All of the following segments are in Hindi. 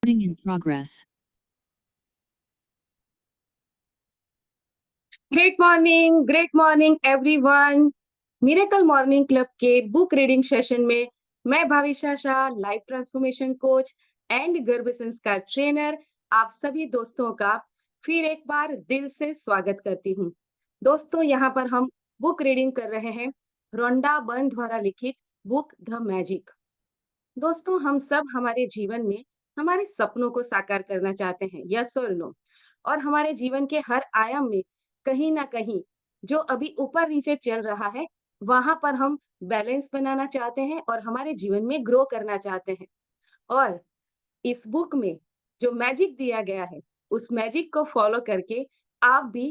In progress. Great morning everyone. Miracle morning club के बुक रीडिंग सेशन में मैं Bhavisha Shah, life transformation coach and गर्भ संस्कार ट्रेनर, आप सभी दोस्तों का फिर एक बार दिल से स्वागत करती हूँ। दोस्तों, यहाँ पर हम बुक रीडिंग कर रहे हैं रोंडा बर्न द्वारा लिखित बुक द मैजिक। दोस्तों, हम सब हमारे जीवन में हमारे सपनों को साकार करना चाहते हैं, यस और नो। और हमारे जीवन के हर आयाम में कहीं ना कहीं जो अभी ऊपर नीचे चल रहा है, वहां पर हम बैलेंस बनाना चाहते हैं और हमारे जीवन में ग्रो करना चाहते हैं। और इस बुक में जो मैजिक दिया गया है, उस मैजिक को फॉलो करके आप भी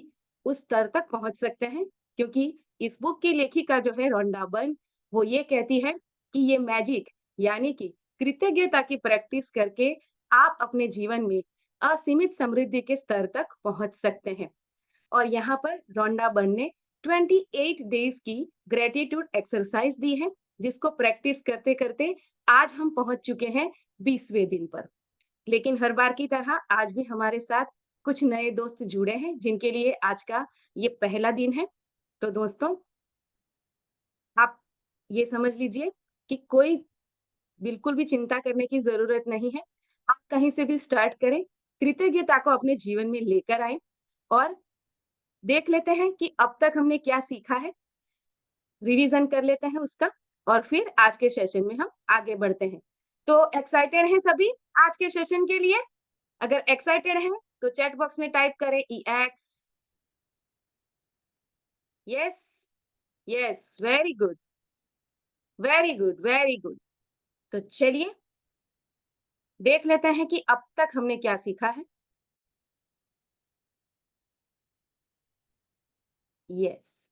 उस स्तर तक पहुंच सकते हैं। क्योंकि इस बुक की लेखिका जो है रोंडा बर्न, वो ये कहती है कि ये मैजिक यानी कि कृतज्ञता की प्रैक्टिस करके आप अपने जीवन में असीमित समृद्धि के स्तर तक पहुंच सकते हैं। और यहाँ पर रोंडा बर्न ने 28 डेज की ग्रेटिट्यूड एक्सरसाइज दी है, जिसको प्रैक्टिस करते करते आज हम पहुंच चुके हैं 20वें दिन पर। लेकिन हर बार की तरह आज भी हमारे साथ कुछ नए दोस्त जुड़े हैं, जिनके लिए आज का ये पहला दिन है। तो दोस्तों, आप ये समझ लीजिए कि कोई बिल्कुल भी चिंता करने की जरूरत नहीं है। आप कहीं से भी स्टार्ट करें, कृतज्ञता को अपने जीवन में लेकर आए और देख लेते हैं कि अब तक हमने क्या सीखा है, रिवीजन कर लेते हैं उसका, और फिर आज के सेशन में हम आगे बढ़ते हैं। तो एक्साइटेड हैं सभी आज के सेशन के लिए? अगर एक्साइटेड हैं तो चैट बॉक्स में टाइप करें EX। Yes, yes, very good, very good, very good. तो चलिए देख लेते हैं कि अब तक हमने क्या सीखा है। यस।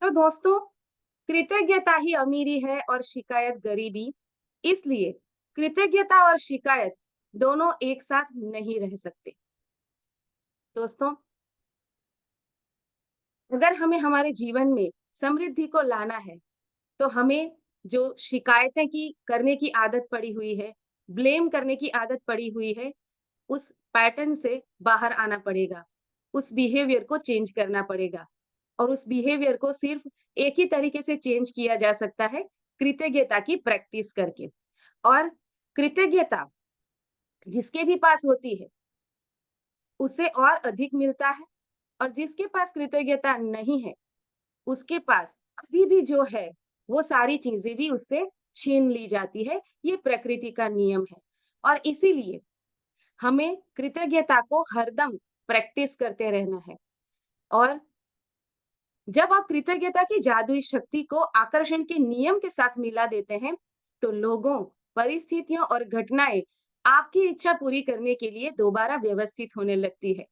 तो दोस्तों, कृतज्ञता ही अमीरी है और शिकायत गरीबी। इसलिए कृतज्ञता और शिकायत दोनों एक साथ नहीं रह सकते। दोस्तों, अगर हमें हमारे जीवन में समृद्धि को लाना है, तो हमें जो शिकायतें की करने की आदत पड़ी हुई है, ब्लेम करने की आदत पड़ी हुई है, उस पैटर्न से बाहर आना पड़ेगा। उस बिहेवियर को चेंज करना पड़ेगा। और उस बिहेवियर को सिर्फ एक ही तरीके से चेंज किया जा सकता है, कृतज्ञता की प्रैक्टिस करके। और कृतज्ञता जिसके भी पास होती है, उसे और अधिक मिलता है। और जिसके पास कृतज्ञता नहीं है, उसके पास अभी भी जो है, वो सारी चीजें भी उससे छीन ली जाती है। ये प्रकृति का नियम है। और इसीलिए हमें कृतज्ञता को हरदम प्रैक्टिस करते रहना है। और जब आप कृतज्ञता की जादुई शक्ति को आकर्षण के नियम के साथ मिला देते हैं, तो लोगों, परिस्थितियों और घटनाएं आपकी इच्छा पूरी करने के लिए दोबारा व्यवस्थित होने लगती है।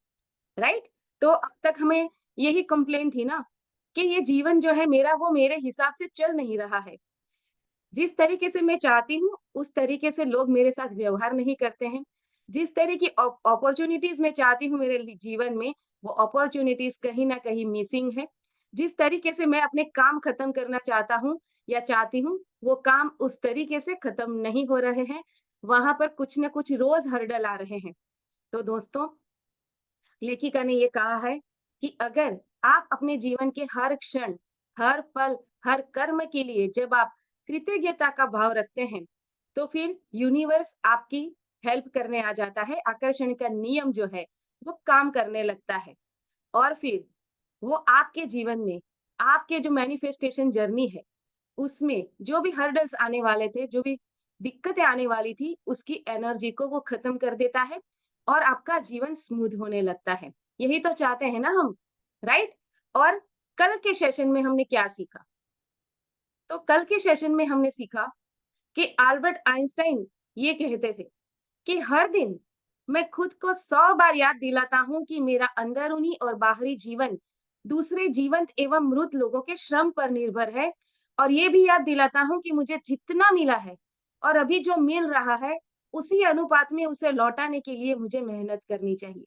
राइट? तो अब तक हमें यही कंप्लेन थी ना कि ये जीवन जो है मेरा, वो मेरे हिसाब से चल नहीं रहा है। जिस तरीके से मैं चाहती हूँ, उस तरीके से लोग मेरे साथ व्यवहार नहीं करते हैं। जिस तरह की अपॉर्चुनिटीज मैं चाहती हूँ मेरे जीवन में, वो अपॉर्चुनिटीज कहीं ना कहीं मिसिंग है। जिस तरीके से मैं अपने काम खत्म करना चाहता हूँ या चाहती हूँ, वो काम उस तरीके से खत्म नहीं हो रहे हैं। वहां पर कुछ ना कुछ रोज हर्डल आ रहे हैं। तो दोस्तों, लेखिका ने ये कहा है कि अगर आप अपने जीवन के हर क्षण, हर पल, हर कर्म के लिए जब आप कृतज्ञता का भाव रखते हैं, तो फिर यूनिवर्स आपकी हेल्प करने आ जाता है। आकर्षण का नियम जो है, वो काम करने लगता है। और फिर वो आपके जीवन में, आपके जो मैनिफेस्टेशन जर्नी है, उसमें जो भी हर्डल्स आने वाले थे, जो भी दिक्कतें आने वाली थी, उसकी एनर्जी को वो खत्म कर देता है और आपका जीवन स्मूथ होने लगता है। यही तो चाहते हैं ना हम, राइट? और कल के सेशन में हमने क्या सीखा? तो कल के सेशन में हमने सीखा कि अल्बर्ट आइंस्टाइन ये कहते थे कि हर दिन मैं खुद को 100 बार याद दिलाता हूँ कि मेरा अंदरूनी और बाहरी जीवन दूसरे जीवंत एवं मृत लोगों के श्रम पर निर्भर है। और ये भी याद दिलाता हूँ कि मुझे जितना मिला है और अभी जो मिल रहा है, उसी अनुपात में उसे लौटाने के लिए मुझे मेहनत करनी चाहिए।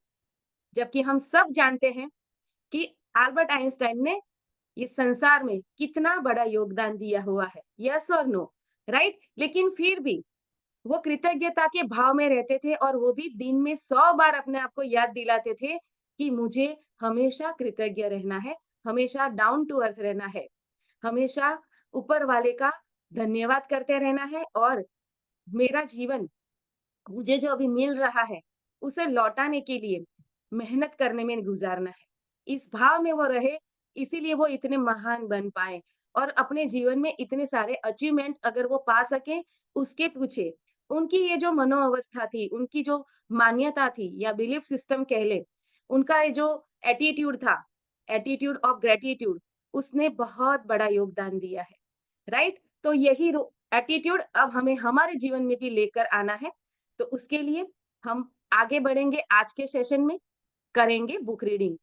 जबकि हम सब जानते हैं कि अल्बर्ट आइंस्टाइन ने इस संसार में कितना बड़ा योगदान दिया हुआ है, यस और नो, राइट? लेकिन फिर भी वो कृतज्ञता के भाव में रहते थे और वो भी दिन में 100 बार अपने आप को याद दिलाते थे कि मुझे हमेशा कृतज्ञ रहना है, हमेशा डाउन टू अर्थ रहना है, हमेशा ऊपर वाले का धन्यवाद करते रहना है और मेरा जीवन मुझे जो अभी मिल रहा है, उसे लौटाने के लिए मेहनत करने में गुज़ारना है। इस भाव में वो रहे, इसीलिए वो इतने महान बन पाए और अपने जीवन में इतने सारे अचीवमेंट अगर वो पा सकें, उसके पीछे उनकी ये जो मनोअवस्था थी, उनकी जो मान्यता थी या बिलीफ सिस्टम कह लें, उनका ये जो एटीट्यूड था, एटीट्यूड ऑफ ग्रैटिट्यूड, उसने बहुत बड़ा योगदान दिया है, राइट? तो यही एटीट्यूड अब हमें हमारे जीवन में भी लेकर आना है। तो उसके लिए हम आगे बढ़ेंगे आज के सेशन में, करेंगे बुक रीडिंग।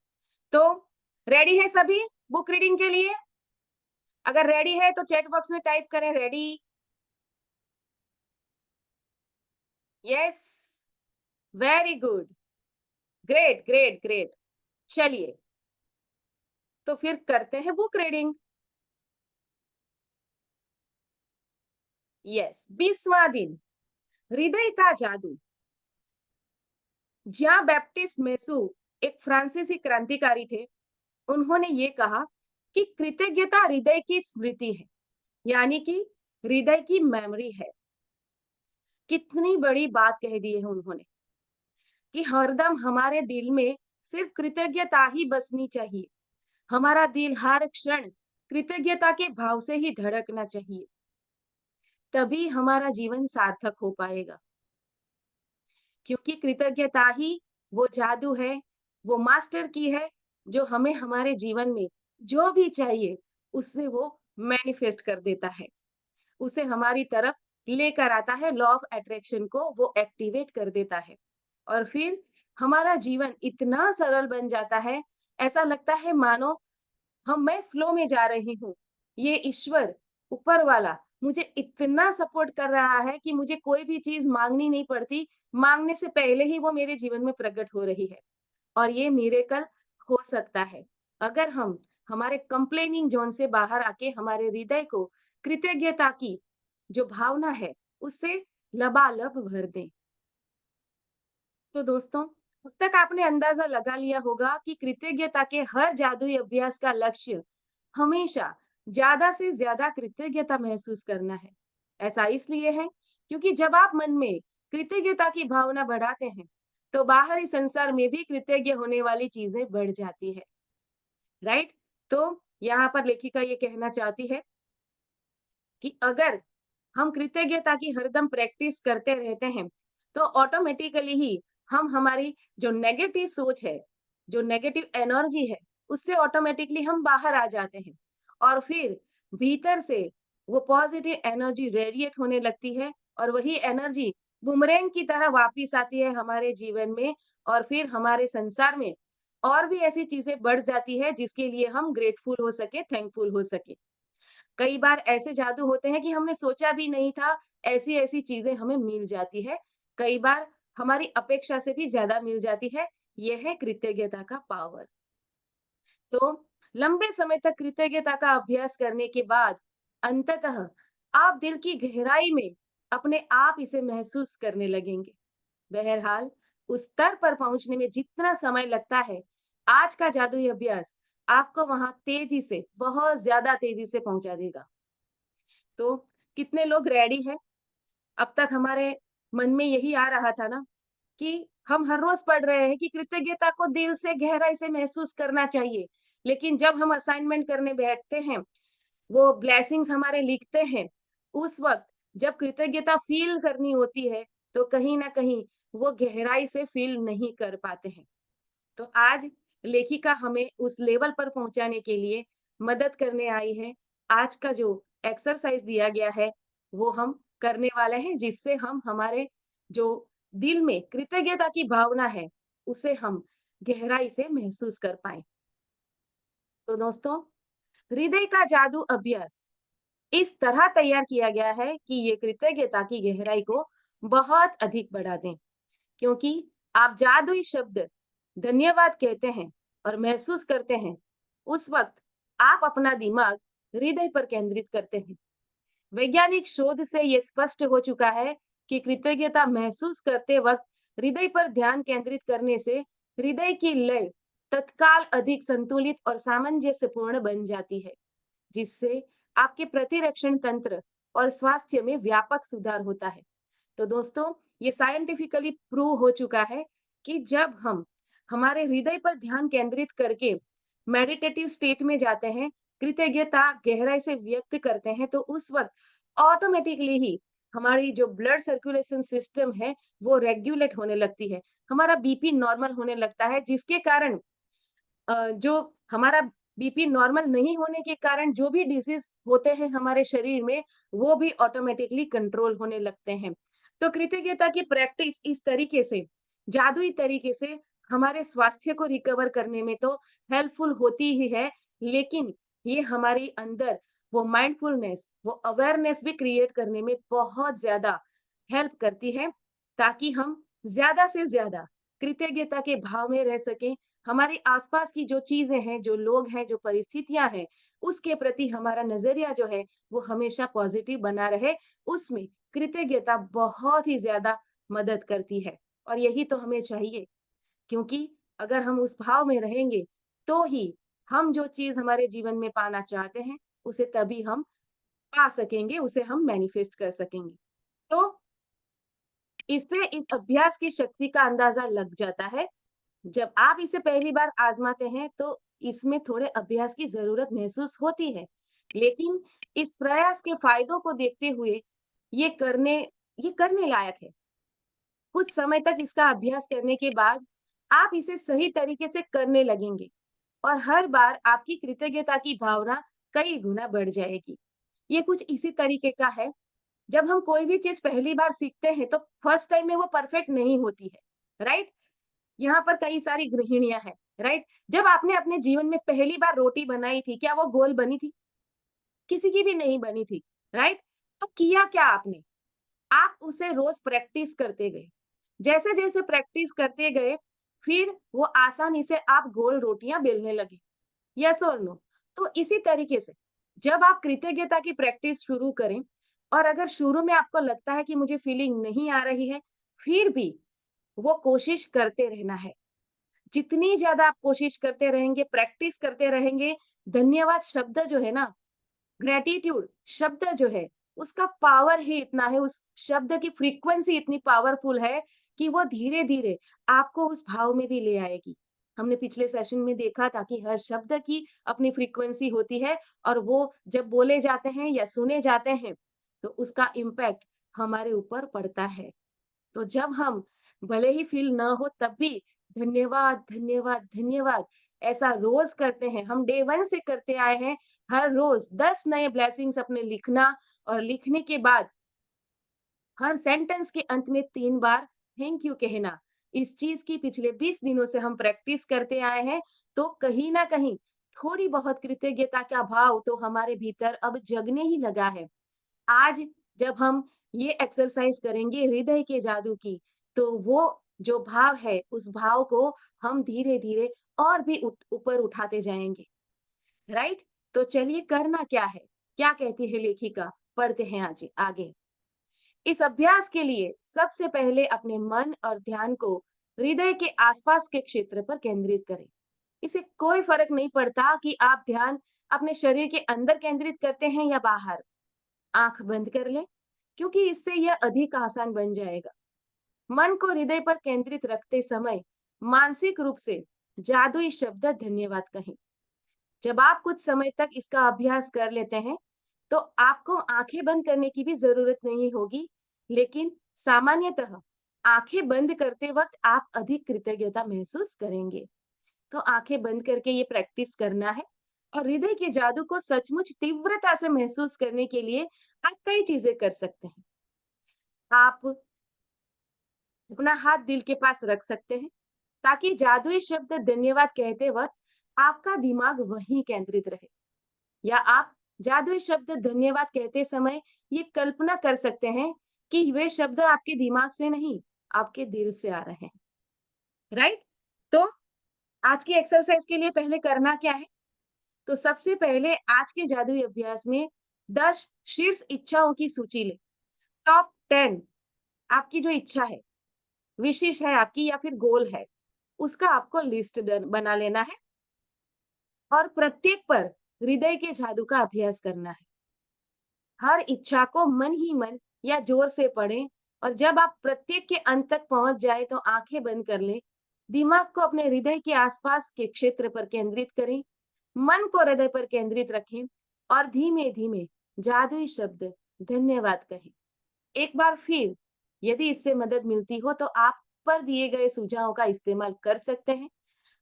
तो रेडी है सभी बुक रीडिंग के लिए? अगर रेडी है तो चैट बॉक्स में टाइप करें ready. Yes, very good, great, great, great. चलिए, तो फिर करते हैं बुक रीडिंग। यस, 20वां दिन, हृदय का जादू। जॉन बैप्टिस्ट मेसू एक फ्रांसीसी क्रांतिकारी थे। उन्होंने ये कहा कि कृतज्ञता हृदय की स्मृति है, यानी कि हृदय की मेमोरी है। कितनी बड़ी बात कह दी है उन्होंने कि हरदम हमारे दिल में सिर्फ कृतज्ञता ही बसनी चाहिए। हमारा दिल हर क्षण कृतज्ञता के भाव से ही धड़कना चाहिए। तभी हमारा जीवन सार्थक हो पाएगा। क्योंकि कृतज्ञता ही वो जादू है, वो मास्टर की है जो हमें हमारे जीवन में जो भी चाहिए उससे वो मैनिफेस्ट कर देता है। उसे हमारी तरफ लेकर आता है, लॉ ऑफ अट्रैक्शन को वो एक्टिवेट कर देता है और फिर हमारा जीवन इतना सरल बन जाता है, ऐसा लगता है मानो मैं फ्लो में जा रही हूँ। ये ईश्वर, ऊपर वाला मुझे इतना सपोर्ट कर रहा है कि मुझे कोई भी चीज़ माँगनी नहीं पड़ती, माँगने से पहले ही वो मेरे जीवन में प्रकट हो रही है और ये मिरेकल हो सकता है, अगर हम हमारे कंप्लेनिंग ज़ोन से बाहर आके हमारे हृदय को कृतज्ञता की जो भावना है, उससे लबालब भर दें। तो दोस्तों, अब तक आपने अंदाज़ा लगा लिया होगा कि कृतज्ञता के हर जादुई अभ्यास का लक्ष्य हमेशा ज़्यादा से ज़्यादा कृतज्ञता महसूस करना है। ऐसा इसलिए है क्योंकि जब आप मन में कृतज्ञता की भावना बढ़ाते हैं, तो बाहरी संसार में भी कृतज्ञ होने वाली चीज़ें बढ़ जाती है, राइट? तो यहाँ पर लेखिका ये कहना चाहती है कि अगर हम कृतज्ञता की हरदम प्रैक्टिस करते रहते हैं, तो ऑटोमेटिकली ही हम हमारी जो नेगेटिव सोच है, जो नेगेटिव एनर्जी है, उससे ऑटोमेटिकली हम बाहर आ जाते हैं और फिर भीतर से वो पॉजिटिव एनर्जी रेडिएट होने लगती है और वही एनर्जी बूमरैंग की तरह वापस आती है हमारे जीवन में और फिर हमारे संसार में और भी ऐसी चीजें बढ़ जाती है जिसके लिए हम ग्रेटफुल हो सके, थैंकफुल हो सके। कई बार ऐसे जादू होते हैं कि हमने सोचा भी नहीं था, ऐसी-ऐसी चीज़ें हमें मिल जाती है। कई बार हमारी अपेक्षा से भी ज़्यादा मिल जाती है। ये है कृतज्ञता का पावर। तो लंबे समय तक कृतज्ञता का अभ्यास करने के बाद अंततः आप दिल की गहराई में अपने आप इसे महसूस करने लगेंगे। बहरहाल, उस स्तर पर पहुँचने में जितना समय लगता है, आज का जादुई अभ्यास आपको वहाँ तेज़ी से, बहुत ज़्यादा तेज़ी से पहुँचा देगा। तो कितने लोग रेडी हैं? अब तक हमारे मन में यही आ रहा था ना कि हम हर रोज़ पढ़ रहे हैं कि कृतज्ञता को दिल से गहराई से महसूस करना चाहिए। लेकिन जब हम असाइनमेंट करने बैठते हैं, वो ब्लेसिंग्स हमारे लिखते हैं, उस वक़्त जब कृतज्ञता फ़ील करनी होती है, तो कहीं न कहीं वो गहराई से फ़ील नहीं कर पाते हैं। तो आज लेखिका हमें उस लेवल पर पहुंचाने के लिए मदद करने आई है। आज का जो एक्सरसाइज दिया गया है, वो हम करने वाले हैं जिससे हम हमारे जो दिल में कृतज्ञता की भावना है, उसे हम गहराई से महसूस कर पाएँ। तो दोस्तों, हृदय का जादू अभ्यास इस तरह तैयार किया गया है कि ये कृतज्ञता की गहराई को बहुत अधिक बढ़ा दें। क्योंकि आप जादुई शब्द धन्यवाद कहते हैं और महसूस करते हैं, उस वक़्त आप अपना दिमाग हृदय पर केंद्रित करते हैं। वैज्ञानिक शोध से ये स्पष्ट हो चुका है कि कृतज्ञता महसूस करते वक्त हृदय पर ध्यान केंद्रित करने से हृदय की लय तत्काल अधिक संतुलित और सामंजस्यपूर्ण बन जाती है, जिससे आपके प्रतिरक्षण तंत्र और स्वास्थ्य में व्यापक सुधार होता है। तो दोस्तों, ये साइंटिफिकली प्रूव हो चुका है कि जब हम हमारे हृदय पर ध्यान केंद्रित करके मेडिटेटिव स्टेट में जाते हैं, कृतज्ञता गहराई से व्यक्त करते हैं, तो उस वक्त ऑटोमेटिकली ही हमारी जो ब्लड सर्कुलेशन सिस्टम है वो रेगुलेट होने लगती है, हमारा बीपी नॉर्मल होने लगता है, जिसके कारण जो हमारा बीपी नॉर्मल नहीं होने के कारण जो भी डिसीज होते हैं हमारे शरीर में, वो भी ऑटोमेटिकली कंट्रोल होने लगते हैं। तो कृतज्ञता की प्रैक्टिस इस तरीके से, जादुई तरीके से हमारे स्वास्थ्य को रिकवर करने में तो हेल्पफुल होती ही है, लेकिन ये हमारे अंदर वो माइंडफुलनेस, वो अवेयरनेस भी क्रिएट करने में बहुत ज़्यादा हेल्प करती है, ताकि हम ज़्यादा से ज़्यादा कृतज्ञता के भाव में रह सकें, हमारे आसपास की जो चीज़ें हैं, जो लोग हैं, जो परिस्थितियाँ हैं, उसके प्रति हमारा नज़रिया जो है, वो हमेशा पॉज़िटिव बना रहे, उसमें कृतज्ञता बहुत ही ज़्यादा मदद करती है और यही तो हमें चाहिए, क्योंकि अगर हम उस भाव में रहेंगे, तो ही हम जो चीज़ हमारे जीवन में पाना चाहते हैं, उसे तभी हम पा सकेंगे, उसे हम मैनिफेस्ट कर सकेंगे। तो इससे इस अभ्यास की शक्ति का अंदाज़ा लग जाता है। जब आप इसे पहली बार आज़माते हैं, तो इसमें थोड़े अभ्यास की ज़रूरत महसूस होती है। लेकिन इस प्रयास के फ़ायदों को देखते हुए ये करने ये करने लायक है। कुछ समय तक इसका अभ्यास करने के बाद आप इसे सही तरीके से करने लगेंगे और हर बार आपकी कृतज्ञता की भावना कई गुना बढ़ जाएगी। ये कुछ इसी तरीके का है, जब हम कोई भी चीज़ पहली बार सीखते हैं, तो फर्स्ट टाइम में वो परफेक्ट नहीं होती है, राइट? यहाँ पर कई सारी गृहिणियाँ हैं, राइट? जब आपने अपने जीवन में पहली बार रोटी बनाई थी, क्या वो गोल बनी थी? किसी की भी नहीं बनी थी, राइट? तो किया क्या आपने? आप उसे रोज़ प्रैक्टिस करते गए। जैसे-जैसे प्रैक्टिस करते गए, फिर वो आसानी से आप गोल रोटियाँ बेलने लगे। यस और नो? तो इसी तरीके से जब आप कृतज्ञता की प्रैक्टिस शुरू करें और अगर शुरू में आपको लगता है कि मुझे फीलिंग नहीं आ रही है, फिर भी वो कोशिश करते रहना है। जितनी ज़्यादा आप कोशिश करते रहेंगे, प्रैक्टिस करते रहेंगे, धन्यवाद शब्द जो है ना, ग्रैटिट्यूड शब्द जो है, उसका पावर ही इतना है, उस शब्द की फ्रीक्वेंसी इतनी पावरफुल है कि वो धीरे-धीरे आपको उस भाव में भी ले आएगी। हमने पिछले सेशन में देखा था कि हर शब्द की अपनी फ्रीक्वेंसी होती है और वो जब बोले जाते हैं या सुने जाते हैं, तो उसका इम्पैक्ट हमारे ऊपर पड़ता है। तो जब हम भले ही फील ना हो तब भी धन्यवाद, धन्यवाद, धन्यवाद ऐसा रोज़ करते हैं, हम डे 1 से करते आए हैं, हर रोज़ 10 नए ब्लेसिंग्स अपने लिखना और लिखने के बाद हर सेंटेंस के अंत में 3 बार थैंक यू कहना। इस चीज़ की पिछले 20 दिनों से हम प्रैक्टिस करते आए हैं, तो कहीं न कहीं थोड़ी बहुत कृतज्ञता का भाव तो हमारे भीतर अब जगने ही लगा है। आज जब हम ये एक्सरसाइज करेंगे हृदय के जादू की, तो वो जो भाव है, उस भाव को हम धीरे-धीरे और भी ऊपर उठाते जाएँगे, राइट? तो चलिए करना क्या है? क्या कहती है लेखिका? पढ़ते हैं आज आगे। इस अभ्यास के लिए सबसे पहले अपने मन और ध्यान को हृदय के आसपास के क्षेत्र पर केंद्रित करें। इसे कोई फर्क नहीं पड़ता कि आप ध्यान अपने शरीर के अंदर केंद्रित करते हैं या बाहर। आंख बंद कर लें, क्योंकि इससे यह अधिक आसान बन जाएगा। मन को हृदय पर केंद्रित रखते समय मानसिक रूप से जादुई शब्द धन्यवाद कहें। जब आप कुछ समय तक इसका अभ्यास कर लेते हैं, तो आपको आंखें बंद करने की भी जरूरत नहीं होगी, लेकिन सामान्यतः आंखें बंद करते वक्त आप अधिक कृतज्ञता महसूस करेंगे। तो आंखें बंद करके ये प्रैक्टिस करना है और हृदय के जादू को सचमुच तीव्रता से महसूस करने के लिए आप कई चीजें कर सकते हैं। आप अपना हाथ दिल के पास रख सकते हैं, ताकि जादुई शब्द धन्यवाद कहते वक्त आपका दिमाग वहीं केंद्रित रहे। या आप जादुई शब्द धन्यवाद कहते समय ये कल्पना कर सकते हैं कि वे शब्द आपके दिमाग से नहीं, आपके दिल से आ रहे हैं, राइट? तो आज की एक्सरसाइज के लिए पहले करना क्या है? तो सबसे पहले आज के जादुई अभ्यास में 10 शीर्ष इच्छाओं की सूची लें। टॉप 10 आपकी जो इच्छा है, विशिष है आपकी या फिर गोल है, उसका आपको लिस्ट बना लेना है और प्रत्येक पर हृदय के जादू का अभ्यास करना है। हर इच्छा को मन ही मन या जोर से पढ़ें और जब आप प्रत्येक के अंत तक पहुंच जाए तो आंखें बंद कर लें। दिमाग को अपने हृदय के आसपास के क्षेत्र पर केंद्रित करें, मन को हृदय पर केंद्रित रखें और धीमे धीमे जादुई शब्द धन्यवाद कहें। एक बार फिर, यदि इससे मदद मिलती हो तो आप पर दिए गए सुझावों का इस्तेमाल कर सकते हैं।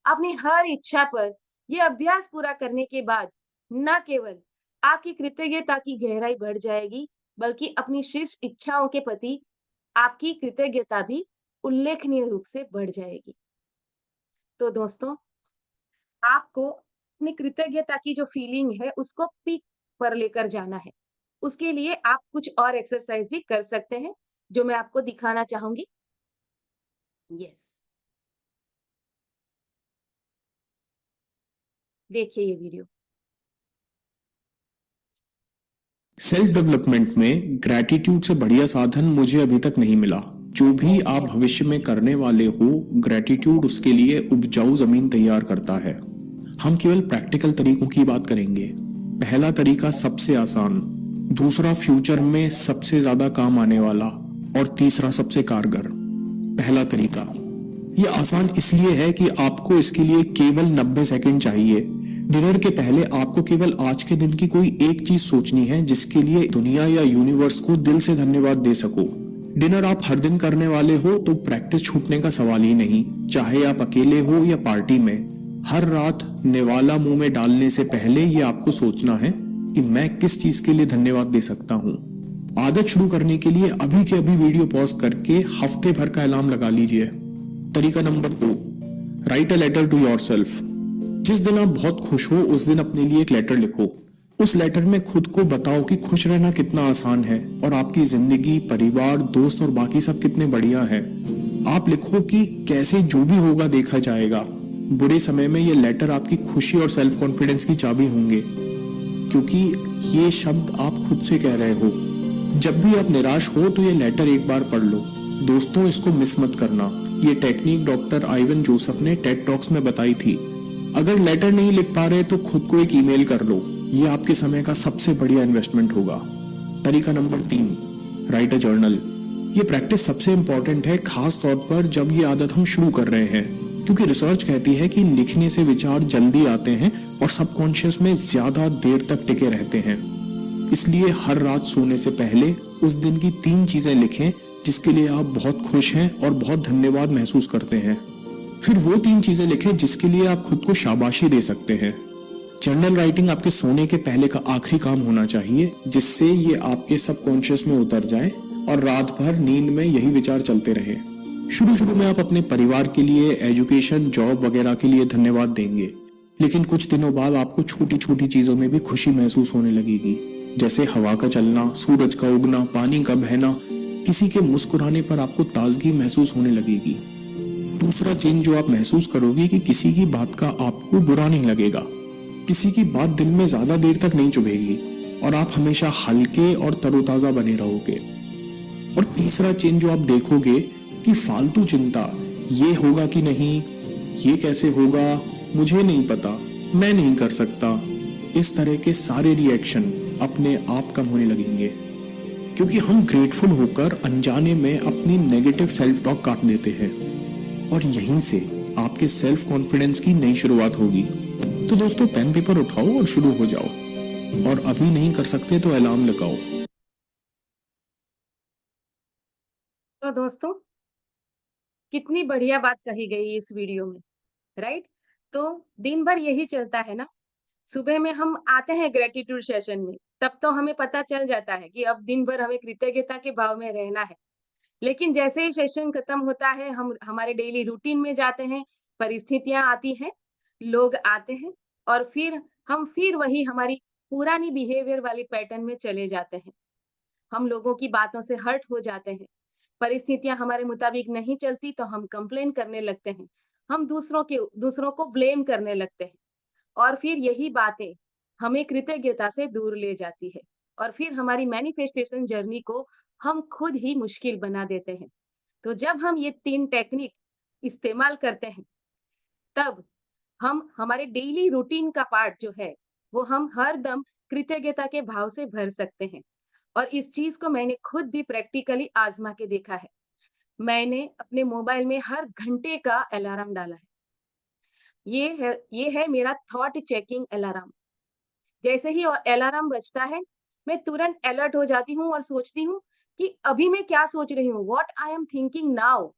अपनी हर इच्छा पर यह अभ्यास पूरा करने के बाद न केवल आपकी कृतज्ञता की गहराई बढ़ जाएगी, बल्कि अपनी शीर्ष इच्छाओं के प्रति आपकी कृतज्ञता भी उल्लेखनीय रूप से बढ़ जाएगी। तो दोस्तों, आपको अपनी कृतज्ञता की जो फीलिंग है उसको पीक पर लेकर जाना है। उसके लिए आप कुछ और एक्सरसाइज भी कर सकते हैं, जो मैं आपको दिखाना चाहूंगी। यस, देखिए ये वीडियो। सेल्फ डेवलपमेंट में ग्रैटिट्यूड से बढ़िया साधन मुझे अभी तक नहीं मिला। जो भी आप भविष्य में करने वाले हो, ग्रैटिट्यूड उसके लिए उपजाऊ जमीन तैयार करता है। हम केवल प्रैक्टिकल तरीकों की बात करेंगे। पहला तरीका सबसे आसान, दूसरा फ्यूचर में सबसे ज्यादा काम आने वाला और तीसरा सबसे कारगर। पहला तरीका, ये आसान इसलिए है कि आपको इसके लिए केवल 90 सेकंड चाहिए। डिनर के पहले आपको केवल आज के दिन की कोई एक चीज सोचनी है जिसके लिए दुनिया या यूनिवर्स को दिल से धन्यवाद दे सको। डिनर आप हर दिन करने वाले हो तो प्रैक्टिस छूटने का सवाल ही नहीं, चाहे आप अकेले हो या पार्टी में। हर रात निवाला मुंह में डालने से पहले ये आपको सोचना है कि मैं किस चीज के लिए धन्यवाद दे सकता हूँ। आदत शुरू करने के लिए अभी के अभी वीडियो पॉज करके हफ्ते भर का अलार्म लगा लीजिए। तरीका number 2, write a letter to yourself. जिस दिन आप बहुत खुश हो उस दिन अपने लिए एक लेटर लिखो। उस लेटर में खुद को बताओ कि खुश रहना कितना आसान है और आपकी जिंदगी, परिवार, दोस्त और बाकी सब कितने बढ़िया हैं। आप लिखो कि कैसे जो भी होगा देखा जाएगा। बुरे समय में ये लेटर आपकी खुशी और सेल्फ कॉन्फिडेंस की चाबी होंगे, क्योंकि ये शब्द आप खुद से कह रहे हो। जब भी आप निराश हो तो ये लेटर एक बार पढ़ लो। दोस्तों, इसको मिस मत करना। ये टेक्निक डॉक्टर आइवन जोसेफ ने टेड टॉक्स में बताई थी। अगर लेटर नहीं लिख पा रहे तो खुद को एक ईमेल कर लो। ये आपके समय का सबसे बढ़िया इन्वेस्टमेंट होगा। तरीका नंबर 3, राइट अ जर्नल। ये प्रैक्टिस सबसे इंपॉर्टेंट है, खास तौर पर जब ये आदत हम शुरू कर रहे हैं, क्योंकि रिसर्च कहती है कि लिखने से विचार जल्दी आते हैं और सबकॉन्शियस में ज्यादा देर तक टिके रहते हैं। इसलिए हर रात सोने से पहले उस दिन की 3 चीजें लिखें जिसके लिए आप बहुत खुश हैं और बहुत धन्यवाद महसूस करते हैं। फिर वो 3 चीजें लिखें जिसके लिए आप खुद को शाबाशी दे सकते हैं। जर्नल राइटिंग आपके सोने के पहले का आखिरी काम होना चाहिए, जिससे ये आपके सबकॉन्शियस में उतर जाए और रात भर नींद में यही विचार चलते रहे। शुरू शुरू में आप अपने परिवार के लिए, एजुकेशन, जॉब वगैरह के लिए धन्यवाद देंगे, लेकिन कुछ दिनों बाद आपको छोटी छोटी चीजों में भी खुशी महसूस होने लगेगी, जैसे हवा का चलना, सूरज का उगना, पानी का बहना। किसी के मुस्कुराने पर आपको ताजगी महसूस होने लगेगी। दूसरा चेंज जो आप महसूस करोगे कि किसी की बात का आपको बुरा नहीं लगेगा, किसी की बात दिल में ज्यादा देर तक नहीं चुभेगी और आप हमेशा हल्के और तरोताजा बने रहोगे। और तीसरा चेंज जो आप देखोगे कि फालतू चिंता, ये होगा कि नहीं, ये कैसे होगा, मुझे नहीं पता, मैं नहीं कर सकता, इस तरह के सारे रिएक्शन अपने आप कम होने लगेंगे, क्योंकि हम ग्रेटफुल होकर अनजाने में अपनी नेगेटिव सेल्फ टॉक काट देते हैं और यहीं से आपके सेल्फ कॉन्फिडेंस की नई शुरुआत होगी। तो दोस्तों, पेन पेपर उठाओ और शुरू हो जाओ, और अभी नहीं कर सकते तो अलार्म लगाओ। तो दोस्तों, कितनी बढ़िया बात कही गई इस वीडियो में, राइट? तो दिन भर यही चलता है ना। सुबह में हम आते हैं ग्रेटिट्यूड सेशन में, तब तो हमें पता चल जाता है कि अब दिन भर हमें कृतज्ञता के भाव में रहना है। लेकिन जैसे ही सेशन खत्म होता है, हम हमारे डेली रूटीन में जाते हैं, परिस्थितियां आती हैं, लोग आते हैं और फिर वही हमारी पुरानी बिहेवियर वाली पैटर्न में चले जाते हैं। हम लोगों की बातों से हर्ट हो जाते हैं। परिस्थितियां हमारे मुताबिक नहीं चलती तो हम कंप्लेन करने लगते हैं। हम दूसरों को ब्लेम करने लगते हैं और फिर यही बातें हमें कृतज्ञता से दूर ले जाती है और फिर हमारी मैनिफेस्टेशन जर्नी को हम खुद ही मुश्किल बना देते हैं। तो जब हम ये 3 टेक्निक इस्तेमाल करते हैं, तब हम हमारे डेली रूटीन का पार्ट जो है, वो हम हर दम कृतज्ञता के भाव से भर सकते हैं। और इस चीज़ को मैंने खुद भी प्रैक्टिकली आज़मा के देखा है। मैंने अपने मोबाइल में हर घंटे का अलार्म डाला है। ये है मेरा थॉट चेकिंग अलार्म। जैसे ही अलार्म बजता है, मैं तुरंत अलर्ट हो जाती हूँ और सोचती हूँ कि अभी मैं क्या सोच रही हूँ? What I am thinking now?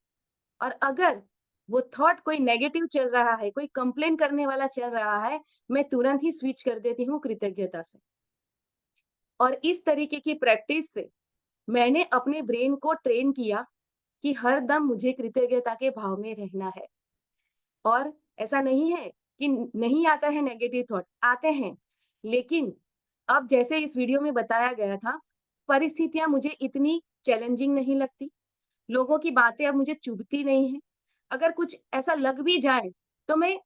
और अगर वो थॉट कोई नेगेटिव चल रहा है, कोई कंप्लेन करने वाला चल रहा है, मैं तुरंत ही स्विच कर देती हूँ कृतज्ञता से। और इस तरीके की प्रैक्टिस से मैंने अपने ब्रेन को ट्रेन किया कि हर दम मुझे कृतज्ञता के भाव में रहना है। और ऐसा नहीं है कि नहीं आता है नेगेटिव थॉट, आते हैं। लेकिन अब जैसे इस वीडियो में बताया गया था, परिस्थितियाँ मुझे इतनी चैलेंजिंग नहीं लगती, लोगों की बातें अब मुझे चुभती नहीं हैं। अगर कुछ ऐसा लग भी जाए, तो मैं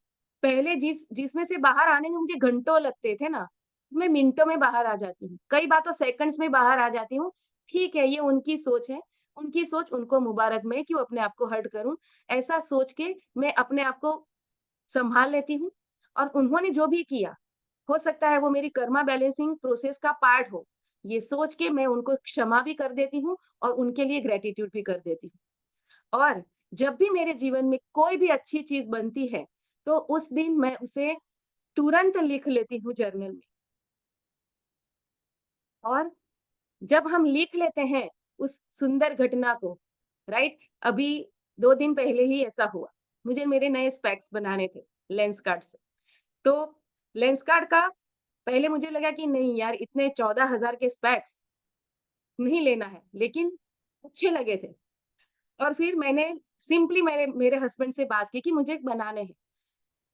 पहले जिसमें से बाहर आने में मुझे घंटों लगते थे ना, मैं मिनटों में बाहर आ जाती हूँ। कई बार तो सेकंड्स में बाहर आ जाती हूँ। ठीक है, ये उनकी सोच है, उनकी सोच उनको मुबारक, मैं क्यों अपने आप को हर्ट करूँ? ऐसा सोच के मैं अपने आप को सँभाल लेती हूँ और उन्होंने जो भी किया, हो सकता है वो मेरी कर्मा बैलेंसिंग प्रोसेस का पार्ट हो। ये सोच के मैं उनको क्षमा भी कर देती हूँ और उनके लिए ग्रैटिट्यूड भी कर देती हूँ। और जब भी मेरे जीवन में कोई भी अच्छी चीज़ बनती है, तो उस दिन मैं उसे तुरंत लिख लेती हूँ जर्नल में। और जब हम लिख लेते हैं उस सुंदर घटना को, राइट? अभी 2 दिन पहले ही ऐसा हुआ। मुझे मेरे नए स्पेक्स बनाने थे लेंसकार्ट से। तो लेंसकार्ट का पहले मुझे लगा कि नहीं यार, इतने 14,000 के स्पेक्स नहीं लेना है, लेकिन अच्छे लगे थे। और फिर मैंने सिंपली मेरे मेरे हस्बैंड से बात की कि मुझे बनाने हैं।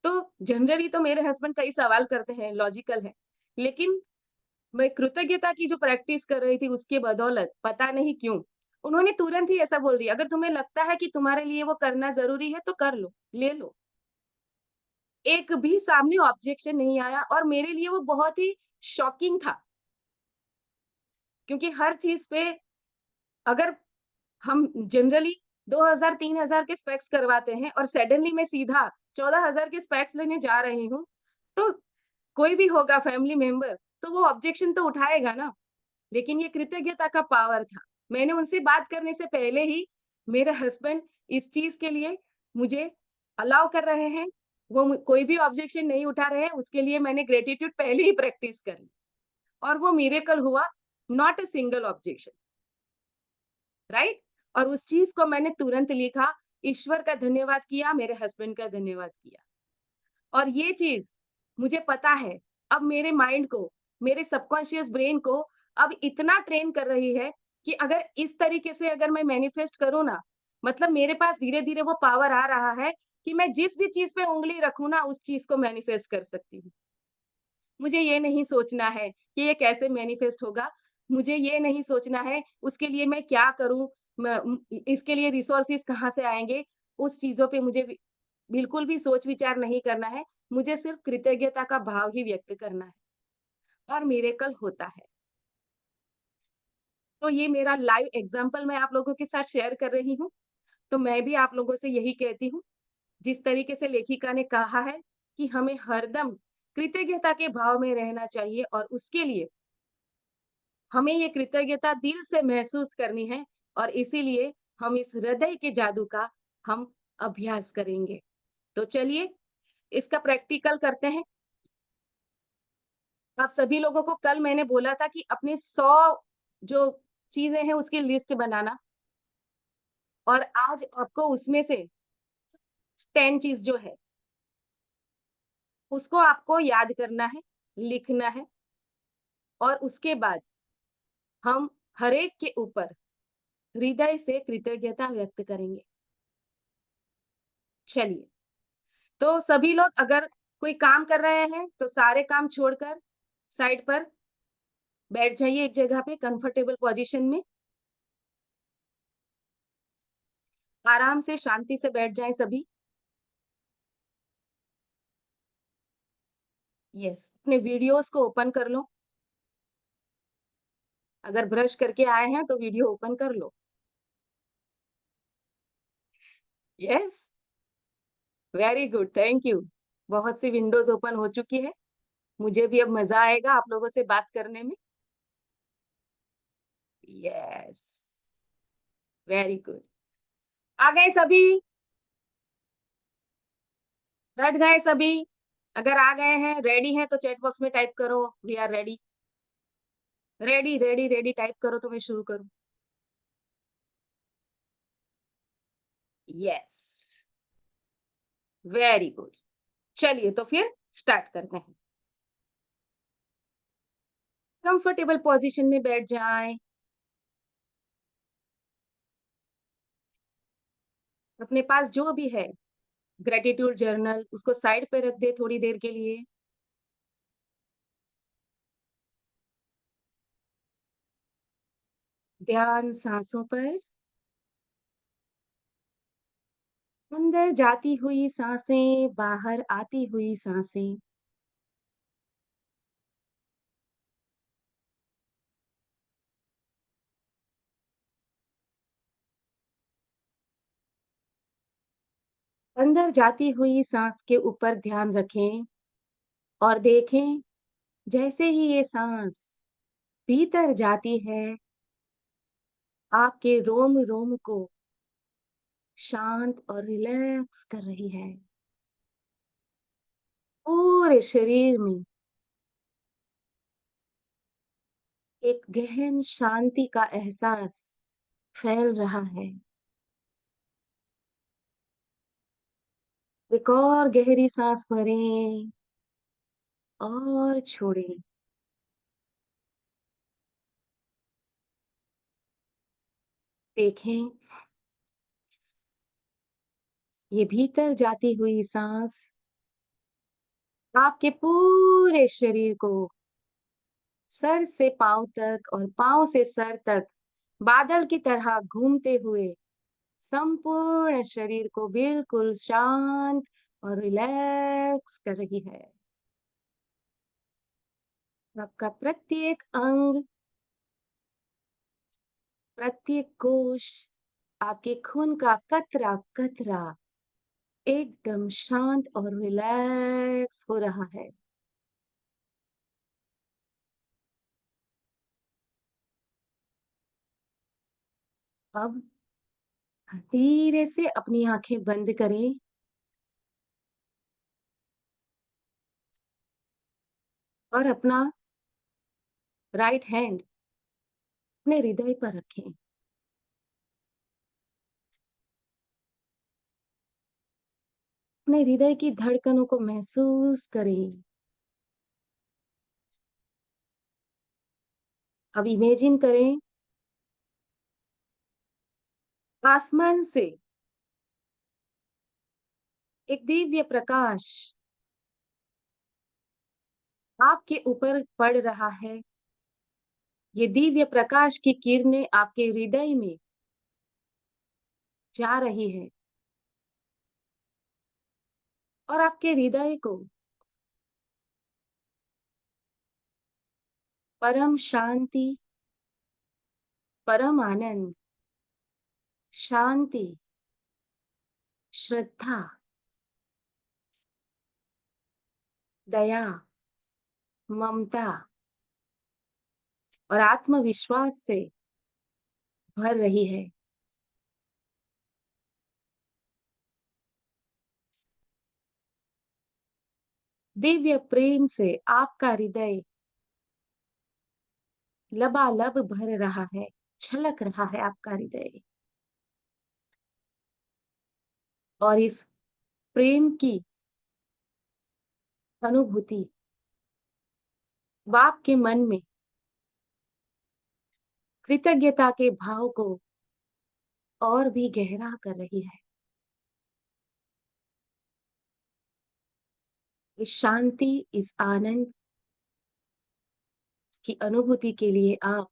तो जनरली तो मेरे हस्बैंड कई सवाल करते हैं, लॉजिकल है। लेकिन मैं कृतज्ञता की जो प्रैक्टिस कर रही थी उसके बदौलत, पता नहीं क्यों, उन्होंने तुरंत ही ऐसा बोल दिया, "अगर तुम्हें लगता है कि तुम्हारे लिए वो करना ज़रूरी है तो कर लो, ले लो।" एक भी सामने ऑब्जेक्शन नहीं आया और मेरे लिए वो बहुत ही शॉकिंग था, क्योंकि हर चीज़ पे अगर हम जनरली 2000-3000 के स्पेक्स करवाते हैं और सडनली मैं सीधा 14,000 के स्पेक्स लेने जा रही हूँ, तो कोई भी होगा फैमिली मेंबर, तो वो ऑब्जेक्शन तो उठाएगा ना। लेकिन ये कृतज्ञता का पावर था। मैंने उनसे बात करने से पहले ही मेरे हस्बैंड इस चीज़ के लिए मुझे अलाउ कर रहे हैं। वो कोई भी ऑब्जेक्शन नहीं उठा रहे हैं, उसके लिए मैंने ग्रैटिट्यूड पहले ही प्रैक्टिस कर ली और वो मिरेकल हुआ, not a single objection, right? और उस चीज़ को मैंने तुरंत लिखा, ईश्वर का धन्यवाद किया, मेरे हस्बैंड का धन्यवाद किया। और ये चीज़ मुझे पता है, अब मेरे माइंड को, मेरे सबकॉन्शियस ब्रेन को अब इतना ट्रेन कर रही है कि अगर इस तरीके से अगर मैं मैनिफेस्ट करूँ ना, मतलब मेरे पास धीरे-धीरे वो पावर आ रहा है कि मैं जिस भी चीज़ पे उँगली रखूँ ना, उस चीज़ को मैनिफेस्ट कर सकती हूँ। मुझे ये नहीं सोचना है कि ये कैसे मैनिफेस्ट होगा, मुझे ये नहीं सोचना है उसके लिए मैं क्या करूँ, इसके लिए रिसोर्सेज़ कहाँ से आएँगे, उस चीज़ों पे मुझे बिल्कुल भी सोच-विचार नहीं करना है, मुझे सिर्फ़ कृतज्ञता का भाव ही व्यक्त करना है और मिरेकल होता है। तो ये मेरा लाइव एग्ज़ाम्पल मैं आप लोगों के साथ शेयर कर रही हूँ, तो मैं भी आप लोगों से यही कहती हूँ, जिस तरीके से लेखिका ने कहा है कि हमें हरदम कृतज्ञता के भाव में रहना चाहिए और उसके लिए हमें ये कृतज्ञता दिल से महसूस करनी है और इसीलिए हम इस हृदय के जादू का हम अभ्यास करेंगे। तो चलिए इसका प्रैक्टिकल करते हैं। आप सभी लोगों को कल मैंने बोला था कि अपने 100 जो चीज़ें हैं उसकी लिस्ट बनाना और आज आपको उसमें से 10 चीज़ जो है उसको आपको याद करना है, लिखना है और उसके बाद हम हर एक के ऊपर हृदय से कृतज्ञता व्यक्त करेंगे। चलिए, तो सभी लोग अगर कोई काम कर रहे हैं तो सारे काम छोड़कर साइड पर बैठ जाइए एक जगह पे कंफर्टेबल पोजीशन में। आराम से शांति से बैठ जाएँ सभी। यस, अपने वीडियोज़ को ओपन कर लो। अगर ब्रश करके आए हैं तो वीडियो ओपन कर लो। Yes, very good, thank you. बहुत सी विंडोज़ ओपन हो चुकी है। मुझे भी अब मज़ा आएगा आप लोगों से बात करने में। Yes, very good. आ गए सभी? बैठ गए सभी? अगर आ गए हैं, रेडी हैं तो चैट बॉक्स में टाइप करो we are ready. Ready, ready, ready type करो तो मैं शुरू करूँ। Yes, very good. चलिए तो फिर स्टार्ट करते हैं। कंफर्टेबल पोज़ीशन में बैठ जाएँ। अपने पास जो भी है, ग्रैटिट्यूड जर्नल उसको साइड पे रख दें थोड़ी देर के लिए। ध्यान साँसों पर। अंदर जाती हुई साँसें, बाहर आती हुई साँसें। अंदर जाती हुई साँस के ऊपर ध्यान रखें और देखें जैसे ही ये साँस भीतर जाती है, आपके रोम-रोम को शांत और रिलैक्स कर रही है। पूरे शरीर में एक गहन शांति का एहसास फैल रहा है। एक और गहरी साँस भरें और छोड़ें। देखें, ये भीतर जाती हुई साँस आपके पूरे शरीर को सर से पाँव तक और पाँव से सर तक बादल की तरह घूमते हुए संपूर्ण शरीर को बिल्कुल शांत और रिलैक्स कर रही है। आपका प्रत्येक अंग, प्रत्येक कोश, आपके खून का कतरा-कतरा एकदम शांत और रिलैक्स हो रहा है। अब धीरे से अपनी आँखें बंद करें और अपना राइट हैंड अपने हृदय पर रखें। अपने हृदय की धड़कनों को महसूस करें। अब इमेजिन करें आसमान से एक दिव्य प्रकाश आपके ऊपर पड़ रहा है। ये दिव्य प्रकाश की किरणें आपके हृदय में जा रही है और आपके हृदय को परम शांति, परम आनंद, शांति, श्रद्धा, दया, ममता और आत्मविश्वास से भर रही है। दिव्य प्रेम से आपका हृदय लबालब भर रहा है, छलक रहा है आपका हृदय। और इस प्रेम की अनुभूति आपके मन में कृतज्ञता के भाव को और भी गहरा कर रही है। इस शांति, इस आनंद की अनुभूति के लिए आप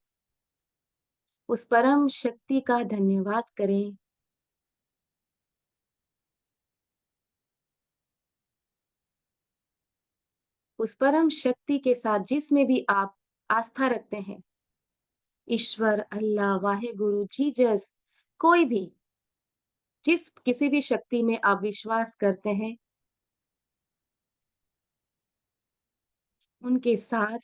उस परम शक्ति का धन्यवाद करें। उस परम शक्ति के साथ जिसमें भी आप आस्था रखते हैं, ईश्वर, अल्लाह, वाहेगुरु, जीसस, कोई भी, जिस किसी भी शक्ति में आप विश्वास करते हैं, उनके साथ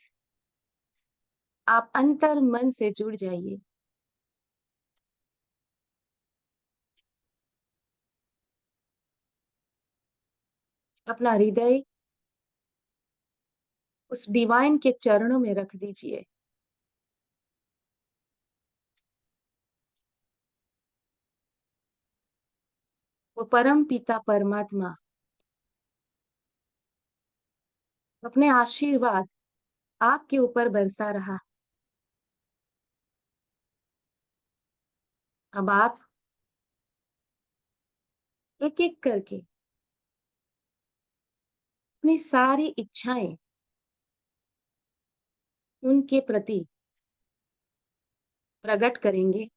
आप अंतर मन से जुड़ जाइए। अपना हृदय उस डिवाइन के चरणों में रख दीजिए। वो परम पिता परमात्मा अपने आशीर्वाद आपके ऊपर बरसा रहा। अब आप एक-एक करके अपनी सारी इच्छाएँ उनके प्रति प्रकट करेंगे।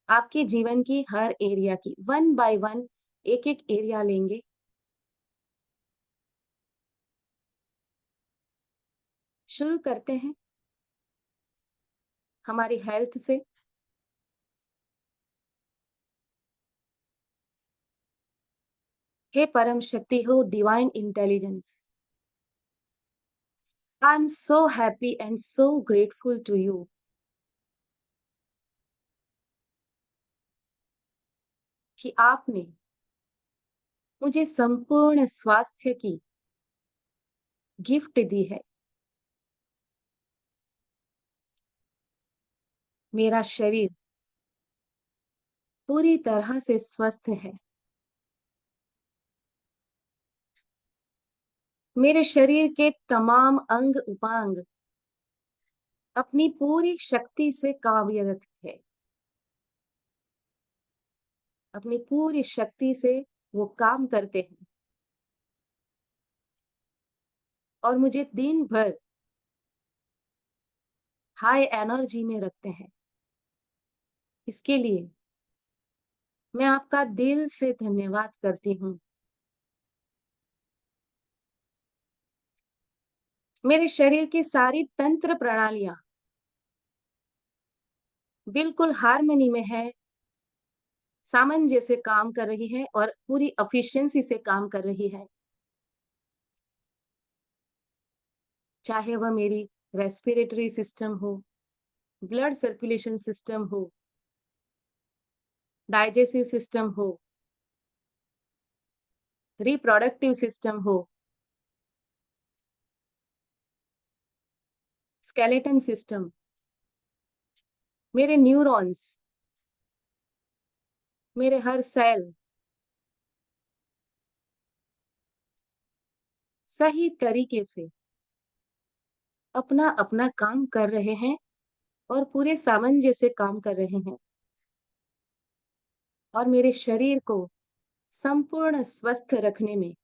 आपके जीवन की हर एरिया की वन बाय वन एक-एक एरिया लेंगे। शुरू करते हैं हमारी हेल्थ से। हे परम शक्ति हो divine intelligence, I am so happy and so grateful to you कि आपने मुझे संपूर्ण स्वास्थ्य की गिफ्ट दी है। मेरा शरीर पूरी तरह से स्वस्थ है। मेरे शरीर के तमाम अंग-उपांग अपनी पूरी शक्ति से कार्यरत है। अपनी पूरी शक्ति से वो काम करते हैं और मुझे दिन भर हाई एनर्जी में रखते हैं। इसके लिए मैं आपका दिल से धन्यवाद करती हूँ। मेरे शरीर की सारी तंत्र प्रणालियाँ बिल्कुल हार्मनी में है, सामंजस्य से काम कर रही है और पूरी एफिशिएंसी से काम कर रही है। चाहे वह मेरी रेस्पिरेटरी सिस्टम हो, ब्लड सर्कुलेशन सिस्टम हो, डाइजेस्टिव सिस्टम हो, रिप्रोडक्टिव सिस्टम हो, स्केलेटन सिस्टम, मेरे न्यूरॉन्स, मेरे हर सेल सही तरीके से अपना-अपना काम कर रहे हैं और पूरे सामंजस्य से काम कर रहे हैं और मेरे शरीर को संपूर्ण स्वस्थ रखने में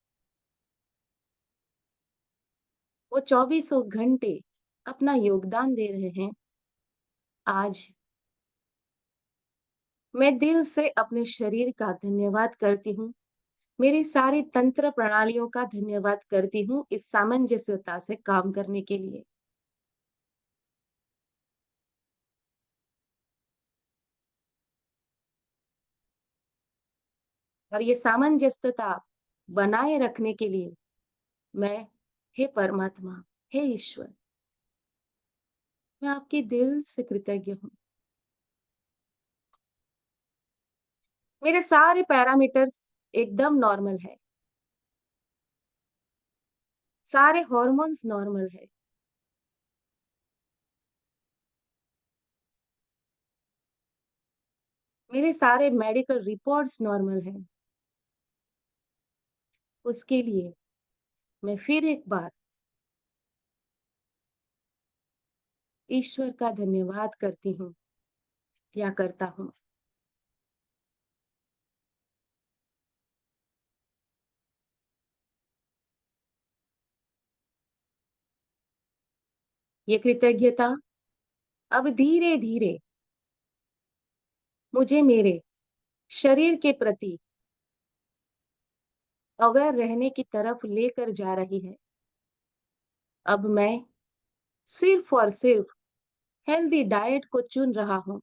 वो चौबीसों घंटे अपना योगदान दे रहे हैं। आज मैं दिल से अपने शरीर का धन्यवाद करती हूँ। मेरी सारी तंत्र प्रणालियों का धन्यवाद करती हूँ इस सामंजस्यता से काम करने के लिए। और ये सामंजस्यता बनाए रखने के लिए मैं, हे परमात्मा, हे ईश्वर, मैं आपके दिल से कृतज्ञ हूँ। मेरे सारे पैरामीटर्स एकदम नॉर्मल है। सारे हॉर्मोन्स नॉर्मल है। मेरे सारे मेडिकल रिपोर्ट्स नॉर्मल हैं। उसके लिए मैं फिर एक बार ईश्वर का धन्यवाद करती हूँ या करता हूँ। ये कृतज्ञता अब धीरे-धीरे मुझे मेरे शरीर के प्रति अवेयर रहने की तरफ लेकर जा रही है। अब मैं सिर्फ और सिर्फ हेल्दी डाइट को चुन रहा हूँ,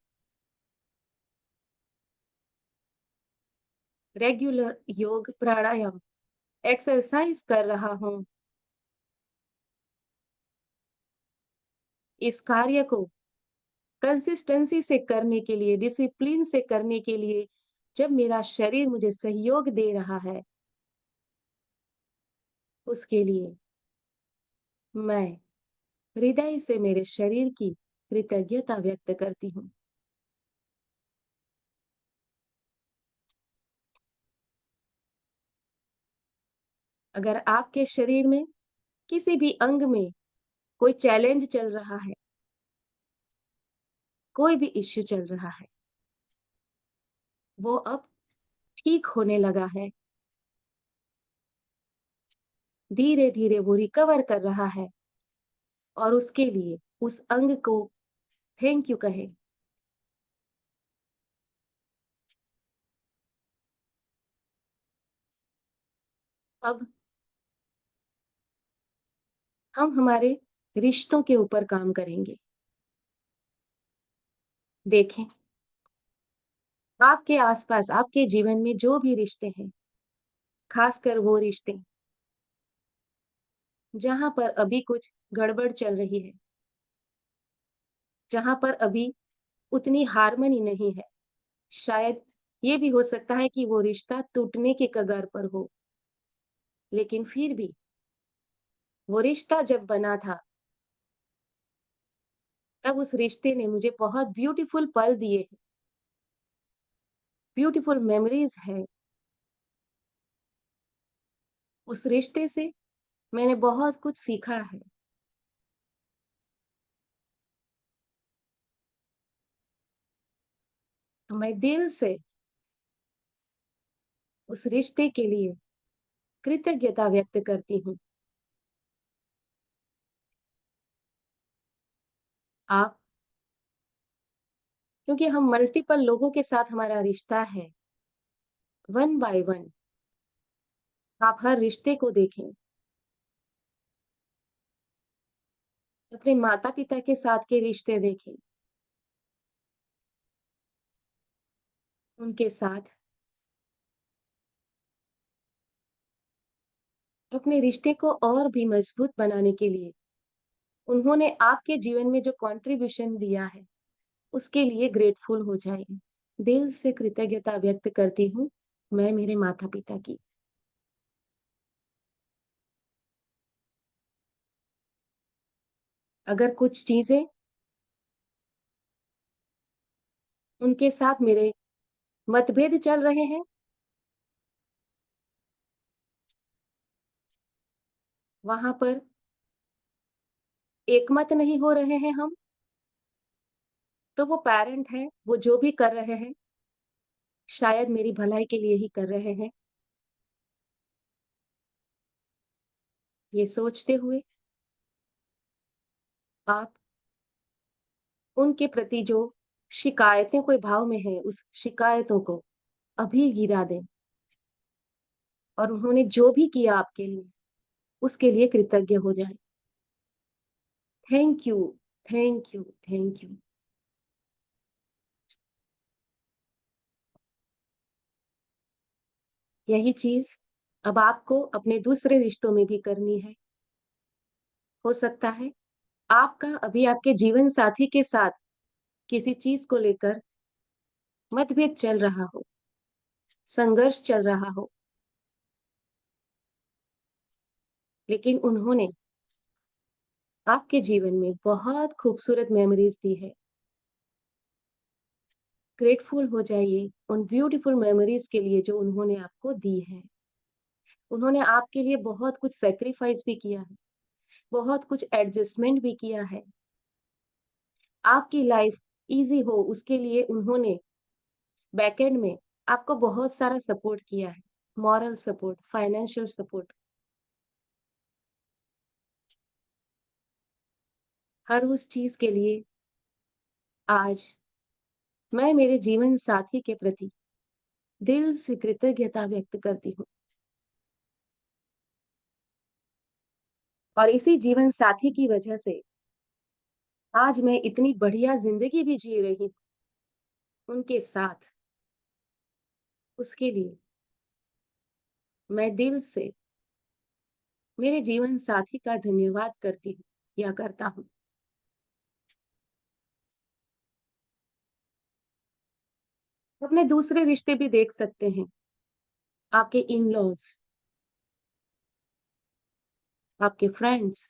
रेगुलर योग प्राणायाम एक्सरसाइज कर रहा हूँ, इस कार्य को कंसिस्टेंसी से करने के लिए, डिसिप्लिन से करने के लिए जब मेरा शरीर मुझे सहयोग दे रहा है, उसके लिए मैं हृदय से मेरे शरीर की कृतज्ञता व्यक्त करती हूँ। अगर आपके शरीर में किसी भी अंग में कोई चैलेंज चल रहा है, कोई भी इश्यू चल रहा है, वो अब ठीक होने लगा है। धीरे-धीरे वो रिकवर कर रहा है और उसके लिए उस अंग को थैंक यू कहें। अब हम हमारे रिश्तों के ऊपर काम करेंगे। देखें, आपके आस-पास, आपके जीवन में जो भी रिश्ते हैं, खासकर वो रिश्ते जहाँ पर अभी कुछ गड़बड़ चल रही है, जहाँ पर अभी उतनी हार्मनी नहीं है। शायद ये भी हो सकता है कि वो रिश्ता टूटने के कगार पर हो, लेकिन फिर भी वो रिश्ता जब बना था, तब उस रिश्ते ने मुझे बहुत ब्यूटीफुल पल दिए हैं, ब्यूटीफुल मेमोरीज़ हैं। उस रिश्ते से मैंने बहुत कुछ सीखा है। तो मैं दिल से उस रिश्ते के लिए कृतज्ञता व्यक्त करती हूँ। आप क्योंकि हम मल्टीपल लोगों के साथ हमारा रिश्ता है, वन बाय वन आप हर रिश्ते को देखें। अपने माता-पिता के साथ के रिश्ते देखें, उनके साथ अपने रिश्ते को और भी मजबूत बनाने के लिए उन्होंने आपके जीवन में जो कंट्रीब्यूशन दिया है, उसके लिए ग्रेटफुल हो जाइए। दिल से कृतज्ञता व्यक्त करती हूँ मैं मेरे माता-पिता की। अगर कुछ चीज़ें उनके साथ मेरे मतभेद चल रहे हैं, वहाँ पर एकमत नहीं हो रहे हैं हम, तो वो पेरेंट हैं, वो जो भी कर रहे हैं, शायद मेरी भलाई के लिए ही कर रहे हैं। ये सोचते हुए आप उनके प्रति जो शिकायतें कोई भाव में हैं, उस शिकायतों को अभी गिरा दें और उन्होंने जो भी किया आपके लिए, उसके लिए कृतज्ञ हो जाएँ। Thank you, thank you, thank you. यही चीज़ अब आपको अपने दूसरे रिश्तों में भी करनी है। हो सकता है आपका अभी आपके जीवन साथी के साथ किसी चीज़ को लेकर मतभेद चल रहा हो, संघर्ष चल रहा हो, लेकिन उन्होंने आपके जीवन में बहुत खूबसूरत मेमोरीज़ दी है। ग्रेटफुल हो जाइए उन ब्यूटीफुल मेमोरीज़ के लिए जो उन्होंने आपको दी है। उन्होंने आपके लिए बहुत कुछ सैक्रिफाइस भी किया है, बहुत कुछ एडजस्टमेंट भी किया है। आपकी लाइफ़ ईज़ी हो उसके लिए उन्होंने बैकएंड में आपको बहुत सारा सपोर्ट किया है, मॉरल सपोर्ट, फाइनेंशियल सपोर्ट। हर उस चीज़ के लिए आज मैं मेरे जीवन साथी के प्रति दिल से कृतज्ञता व्यक्त करती हूँ और इसी जीवन साथी की वजह से आज मैं इतनी बढ़िया ज़िंदगी भी जी रही हूँ उनके साथ, उसके लिए मैं दिल से मेरे जीवन साथी का धन्यवाद करती हूँ या करता हूँ। अपने दूसरे रिश्ते भी देख सकते हैं, आपके इन-लॉज़, आपके फ्रेंड्स,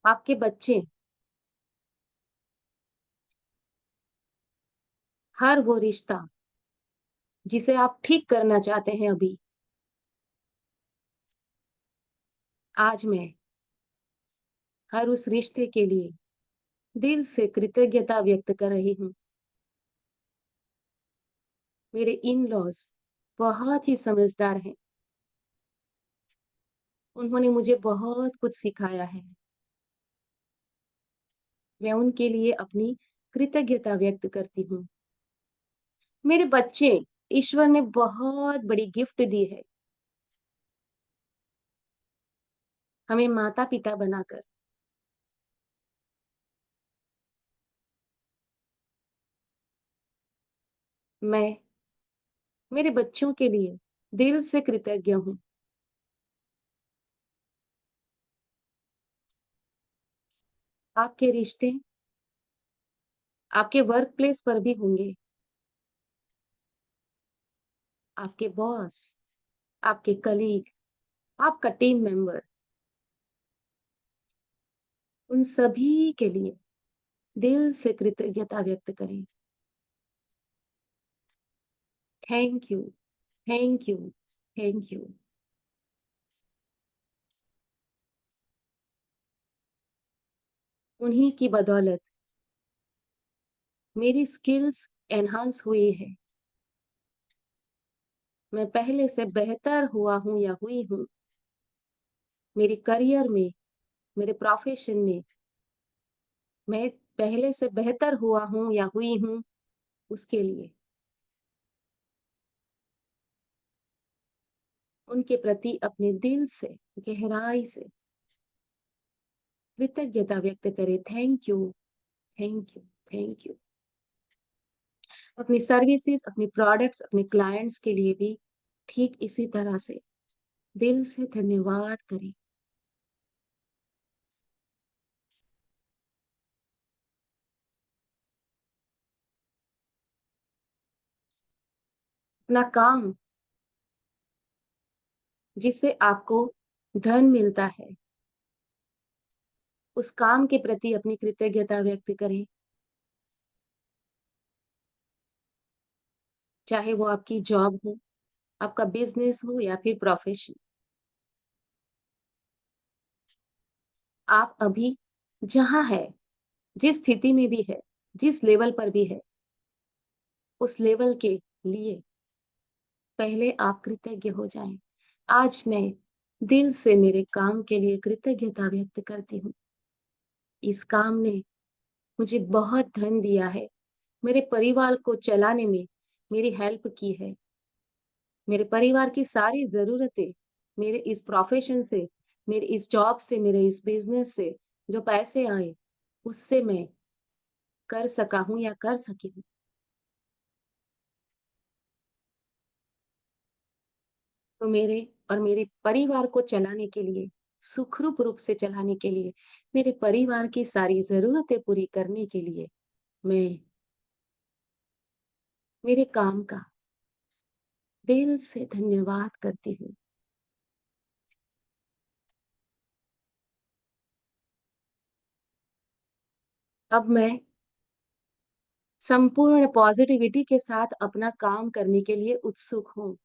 आपके बच्चे, हर वो रिश्ता जिसे आप ठीक करना चाहते हैं अभी, आज मैं हर उस रिश्ते के लिए दिल से कृतज्ञता व्यक्त कर रही हूँ। मेरे इन-लॉज़ बहुत ही समझदार हैं। उन्होंने मुझे बहुत कुछ सिखाया है। मैं उनके लिए अपनी कृतज्ञता व्यक्त करती हूँ। मेरे बच्चे, ईश्वर ने बहुत बड़ी गिफ्ट दी है, हमें माता-पिता बनाकर। मैं मेरे बच्चों के लिए दिल से कृतज्ञ हूँ। आपके रिश्ते आपके वर्क प्लेस पर भी होंगे। आपके बॉस, आपके कलीग, आपका टीम मेंबर, उन सभी के लिए दिल से कृतज्ञता व्यक्त करें। Thank you, thank you, thank you. उन्हीं की बदौलत मेरी स्किल्स एनहांस हुई है। मैं पहले से बेहतर हुआ हूँ या हुई हूँ। मेरे करियर में, मेरे प्रोफ़ेशन में मैं पहले से बेहतर हुआ हूँ या हुई हूँ, उसके लिए उनके प्रति अपने दिल से, गहराई से कृतज्ञता व्यक्त करें। Thank you, thank you, thank you. अपनी सर्विसेज़, अपने प्रोडक्ट्स, अपने क्लाइंट्स के लिए भी ठीक इसी तरह से दिल से धन्यवाद करें। अपना काम जिससे आपको धन मिलता है, उस काम के प्रति अपनी कृतज्ञता व्यक्त करें। चाहे वो आपकी जॉब हो, आपका बिज़नेस हो या फिर प्रोफ़ेशन। आप अभी जहाँ हैं, जिस स्थिति में भी है, जिस लेवल पर भी है, उस लेवल के लिए पहले आप कृतज्ञ हो जाएँ। आज मैं दिल से मेरे काम के लिए कृतज्ञता व्यक्त करती हूँ। इस काम ने मुझे बहुत धन दिया है, मेरे परिवार को चलाने में मेरी हेल्प की है। मेरे परिवार की सारी ज़रूरतें मेरे इस प्रोफ़ेशन से, मेरे इस जॉब से, मेरे इस बिज़नेस से जो पैसे आए, उससे मैं कर सका हूँ या कर सकी हूँ। तो मेरे और मेरे परिवार को चलाने के लिए, सुखरूप रूप से चलाने के लिए, मेरे परिवार की सारी ज़रूरतें पूरी करने के लिए, मैं मेरे काम का दिल से धन्यवाद करती हूँ। अब मैं संपूर्ण पॉज़िटिविटी के साथ अपना काम करने के लिए उत्सुक हूँ,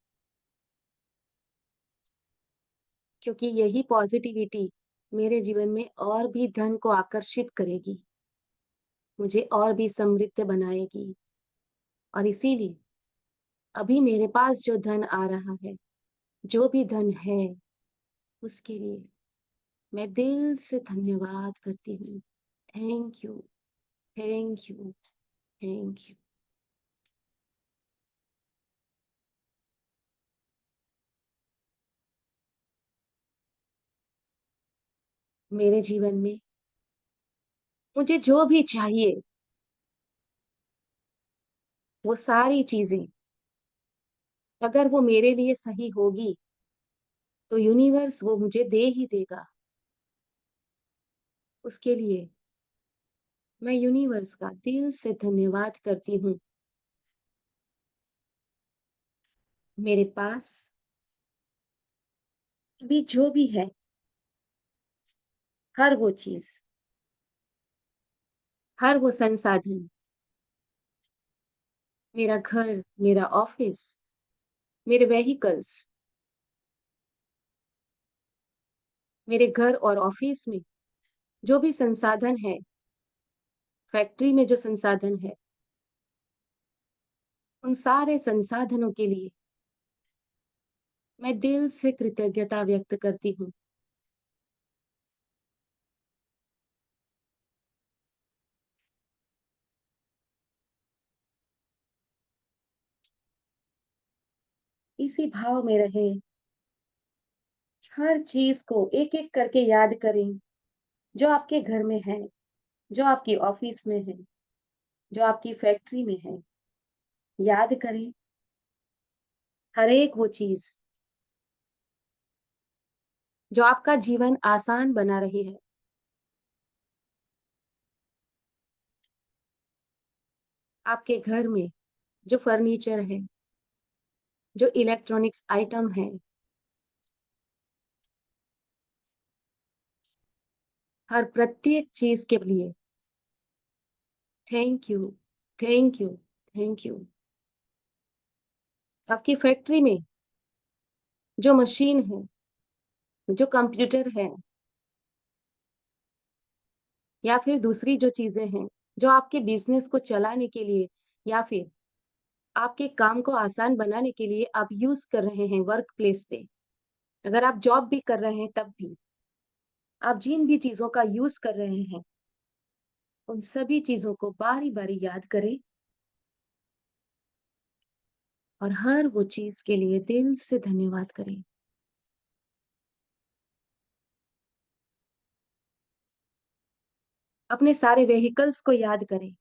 क्योंकि यही पॉज़िटिविटी मेरे जीवन में और भी धन को आकर्षित करेगी, मुझे और भी समृद्ध बनाएगी और इसीलिए अभी मेरे पास जो धन आ रहा है, जो भी धन है, उसके लिए मैं दिल से धन्यवाद करती हूँ। Thank you, thank you, thank you. मेरे जीवन में मुझे जो भी चाहिए, वो सारी चीज़ें अगर वो मेरे लिए सही होगी, तो यूनिवर्स वो मुझे दे ही देगा। उसके लिए मैं यूनिवर्स का दिल से धन्यवाद करती हूँ। मेरे पास अभी जो भी है, हर वो चीज़, हर वो संसाधन, मेरा घर, मेरा ऑफ़िस, मेरे व्हीकल्स, मेरे घर और ऑफ़िस में जो भी संसाधन है, फैक्ट्री में जो संसाधन है, उन सारे संसाधनों के लिए मैं दिल से कृतज्ञता व्यक्त करती हूँ। इसी भाव में रहें, हर चीज़ को एक-एक करके याद करें, जो आपके घर में है, जो आपकी ऑफ़िस में है, जो आपकी फैक्ट्री में है। याद करें हर एक वो चीज़ जो आपका जीवन आसान बना रही है। आपके घर में जो फर्नीचर है, जो इलेक्ट्रॉनिक्स आइटम है, हर प्रत्येक चीज़ के लिए thank you, thank you, thank you. आपकी फैक्ट्री में जो मशीन है, जो कंप्यूटर है या फिर दूसरी जो चीज़ें हैं, जो आपके बिज़नेस को चलाने के लिए या फिर आपके काम को आसान बनाने के लिए आप यूज़ कर रहे हैं वर्क प्लेस पे। अगर आप जॉब भी कर रहे हैं तब भी, आप जिन भी चीज़ों का यूज़ कर रहे हैं, उन सभी चीज़ों को बारी-बारी याद करें और हर वो चीज़ के लिए दिल से धन्यवाद करें। अपने सारे व्हीकल्स को याद करें।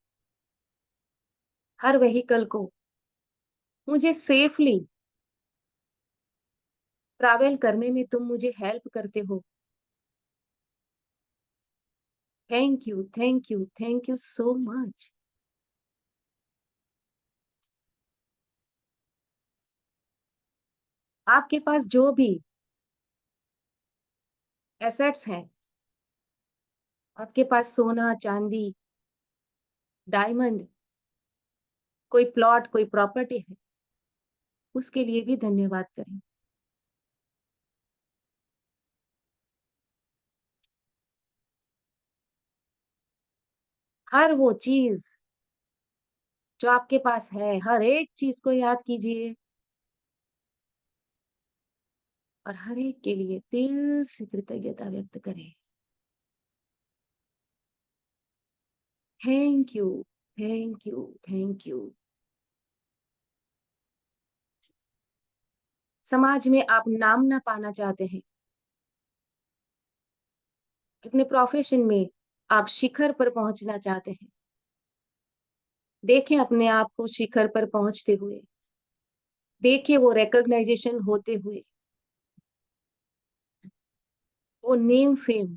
हर व्हीकल को मुझे सेफली ट्रैवल करने में तुम मुझे हेल्प करते हो। Thank you, thank you, thank you so much. आपके पास जो भी एसेट्स हैं, आपके पास सोना, चांदी, डायमंड, कोई प्लॉट, कोई प्रॉपर्टी है, उसके लिए भी धन्यवाद करें। हर वो चीज़ जो आपके पास है, हर एक चीज़ को याद कीजिए और हर एक के लिए दिल से कृतज्ञता व्यक्त करें। Thank you, thank you, thank you. समाज में आप नाम ना पाना चाहते हैं, अपने प्रोफ़ेशन में आप शिखर पर पहुँचना चाहते हैं। देखें अपने आप को शिखर पर पहुँचते हुए, देखिए वो रिकॉग्नाइज़ेशन होते हुए, वो नेम फेम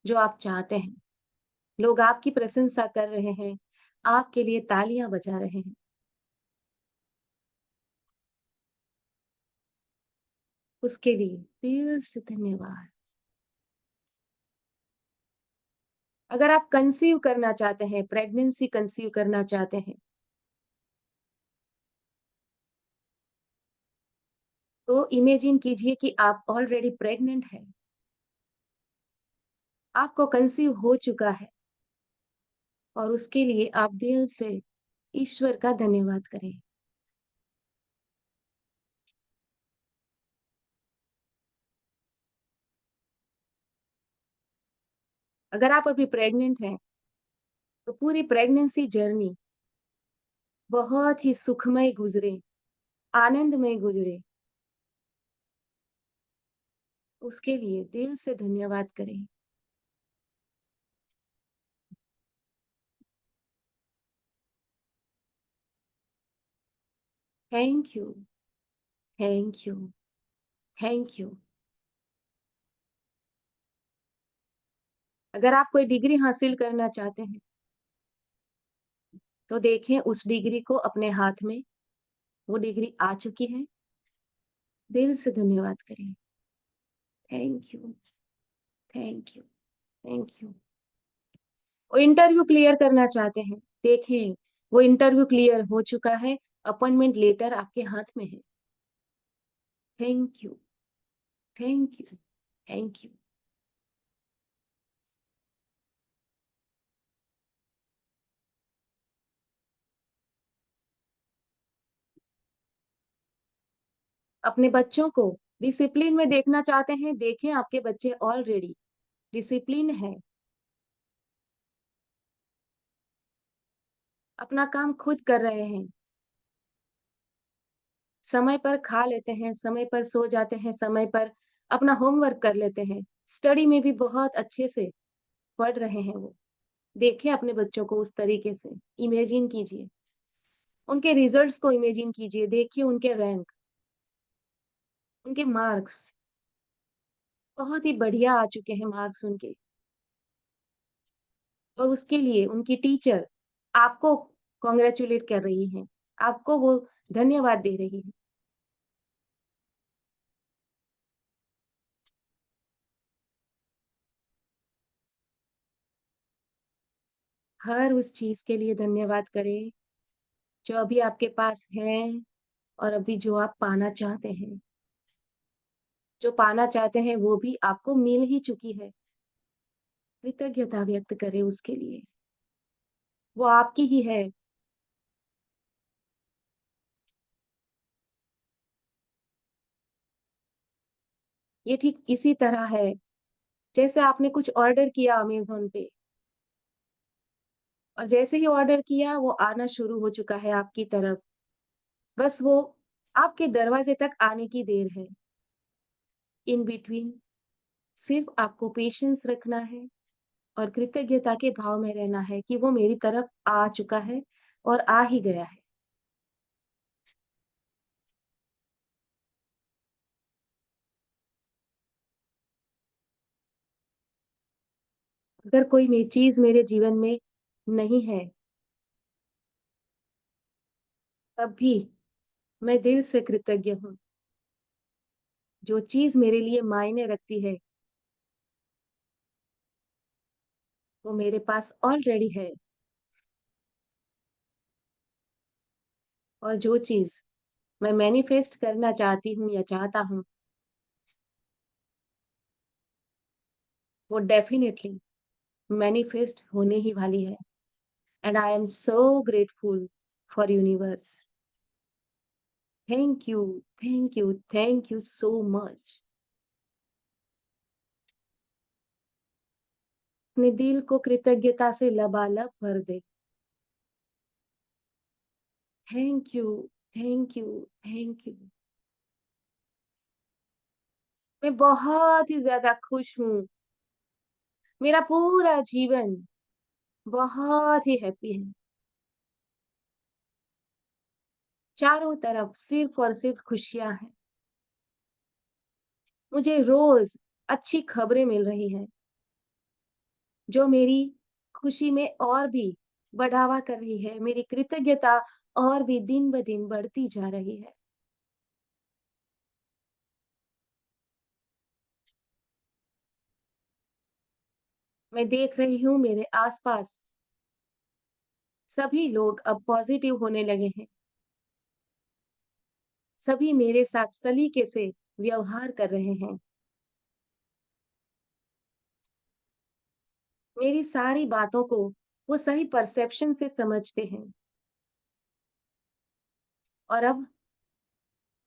जो आप चाहते हैं। लोग आपकी प्रशंसा कर रहे हैं, आपके लिए तालियाँ बजा रहे हैं। उसके लिए दिल से धन्यवाद। अगर आप कंसीव करना चाहते हैं, प्रेगनेंसी कंसीव करना चाहते हैं, तो इमेजिन कीजिए कि आप ऑलरेडी प्रेग्नेंट हैं, आपको कंसीव हो चुका है और उसके लिए आप दिल से ईश्वर का धन्यवाद करें। अगर आप अभी प्रेग्नेंट हैं, तो पूरी प्रेगनेंसी जर्नी बहुत ही सुखमय गुज़रे, आनंदमय गुज़रे, उसके लिए दिल से धन्यवाद करें। Thank you, thank you, thank you. अगर आप कोई डिग्री हासिल करना चाहते हैं, तो देखें उस डिग्री को अपने हाथ में, वो डिग्री आ चुकी है, दिल से धन्यवाद करें। Thank you, thank you, thank you. वो इंटरव्यू क्लियर करना चाहते हैं, देखें वो इंटरव्यू क्लियर हो चुका है, अपॉइंटमेंट लेटर आपके हाथ में है। Thank you, thank you, thank you. अपने बच्चों को डिसिप्लिन में देखना चाहते हैं, देखें आपके बच्चे ऑलरेडी डिसिप्लिन है, अपना काम खुद कर रहे हैं, समय पर खा लेते हैं, समय पर सो जाते हैं, समय पर अपना होमवर्क कर लेते हैं, स्टडी में भी बहुत अच्छे से पढ़ रहे हैं वो। देखें अपने बच्चों को उस तरीके से, इमेजिन कीजिए, उनके रिजल्ट्स को इमेजिन कीजिए, देखिए उनके रैंक, उनके मार्क्स बहुत ही बढ़िया आ चुके हैं मार्क्स उनके। और उसके लिए उनकी टीचर आपको कांग्रेचुलेट कर रही हैं, आपको वो धन्यवाद दे रही है। हर उस चीज़ के लिए धन्यवाद करें, जो अभी आपके पास है और अभी जो आप पाना चाहते हैं। जो पाना चाहते हैं वो भी आपको मिल ही चुकी है। कृतज्ञता व्यक्त करें उसके लिए, वो आपकी ही है। ये ठीक इसी तरह है, जैसे आपने कुछ ऑर्डर किया अमेज़न पे और जैसे ही ऑर्डर किया वो आना शुरू हो चुका है आपकी तरफ। बस वो आपके दरवाज़े तक आने की देर है। इन बिटवीन सिर्फ़ आपको पेशेंस रखना है और कृतज्ञता के भाव में रहना है कि वो मेरी तरफ आ चुका है और आ ही गया है। अगर कोई चीज़ मेरे जीवन में नहीं है, तब भी मैं दिल से कृतज्ञ हूँ। जो चीज़ मेरे लिए मायने रखती है, वो मेरे पास ऑलरेडी है और जो चीज़ मैं मैनिफेस्ट करना चाहती हूँ या चाहता हूँ, वो डेफ़िनिटली मैनिफेस्ट होने ही वाली है। And I am so grateful for universe. Thank you, thank you, thank you so much. अपने दिल को कृतज्ञता से लबालब भर दे। Thank you, thank you, thank you. मैं बहुत ही ज़्यादा खुश हूँ। मेरा पूरा जीवन बहुत ही हैप्पी है। चारों तरफ सिर्फ़ और सिर्फ़ खुशियाँ हैं। मुझे रोज़ अच्छी खबरें मिल रही हैं, जो मेरी खुशी में और भी बढ़ावा कर रही है। मेरी कृतज्ञता और भी दिन-ब-दिन बढ़ती जा रही है। मैं देख रही हूँ मेरे आस-पास सभी लोग अब पॉज़िटिव होने लगे हैं। सभी मेरे साथ सलीके से व्यवहार कर रहे हैं। मेरी सारी बातों को वो सही परसेप्शन से समझते हैं और अब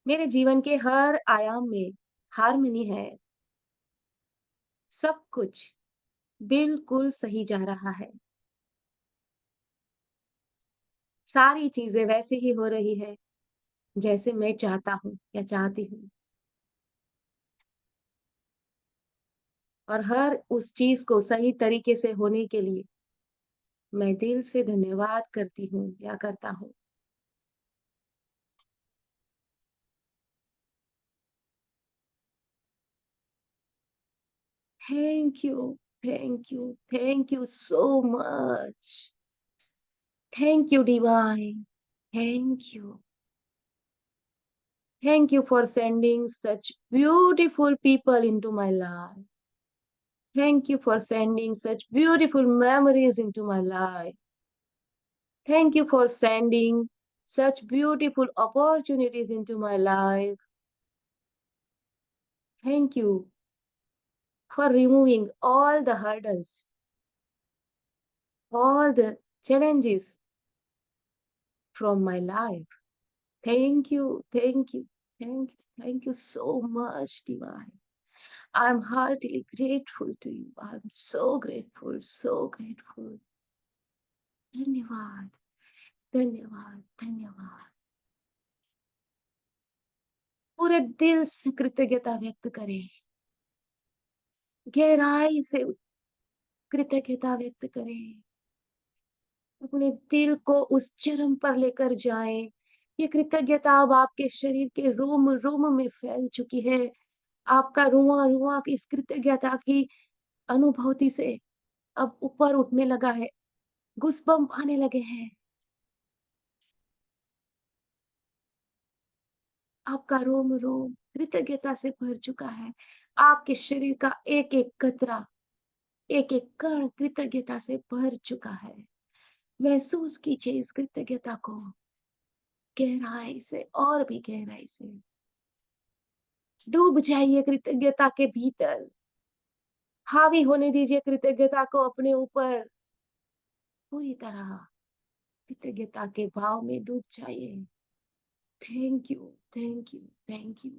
मेरे जीवन के हर आयाम में हार्मनी है। सब कुछ बिल्कुल सही जा रहा है। सारी चीज़ें वैसे ही हो रही है, जैसे मैं चाहता हूँ या चाहती हूँ। और हर उस चीज़ को सही तरीके से होने के लिए मैं दिल से धन्यवाद करती हूँ या करता हूँ। Thank you, thank you, thank you so much. Thank you, Divine. Thank you. Thank you for sending such beautiful people into my life. Thank you for sending such beautiful memories into my life. Thank you for sending such beautiful opportunities into my life. Thank you for removing all the hurdles, all the challenges from my life. Thank you, thank you, thank you, thank you so much, Divine. I'm heartily grateful to you. I'm so grateful, so grateful. धन्यवाद, धन्यवाद, धन्यवाद. पूरे दिल से कृतज्ञता व्यक्त करें. गहराई से कृतज्ञता व्यक्त करें. अपने दिल को उस चरम पर लेकर जाएं. ये कृतज्ञता अब आपके शरीर के रोम रोम में फैल चुकी है. आपका रुआ रुआ इस कृतज्ञता की अनुभूति से अब ऊपर उठने लगा है. गूज़बम्प आने लगे हैं. आपका रोम रोम कृतज्ञता से भर चुका है. आपके शरीर का एक एक कतरा, एक एक कण कृतज्ञता से भर चुका है. महसूस कीजिए इस कृतज्ञता को गहराई से और भी गहराई से. डूब जाइए कृतज्ञता के भीतर. हावी होने दीजिए कृतज्ञता को अपने ऊपर. पूरी तरह कृतज्ञता के भाव में डूब जाइए. Thank you, thank you, thank you.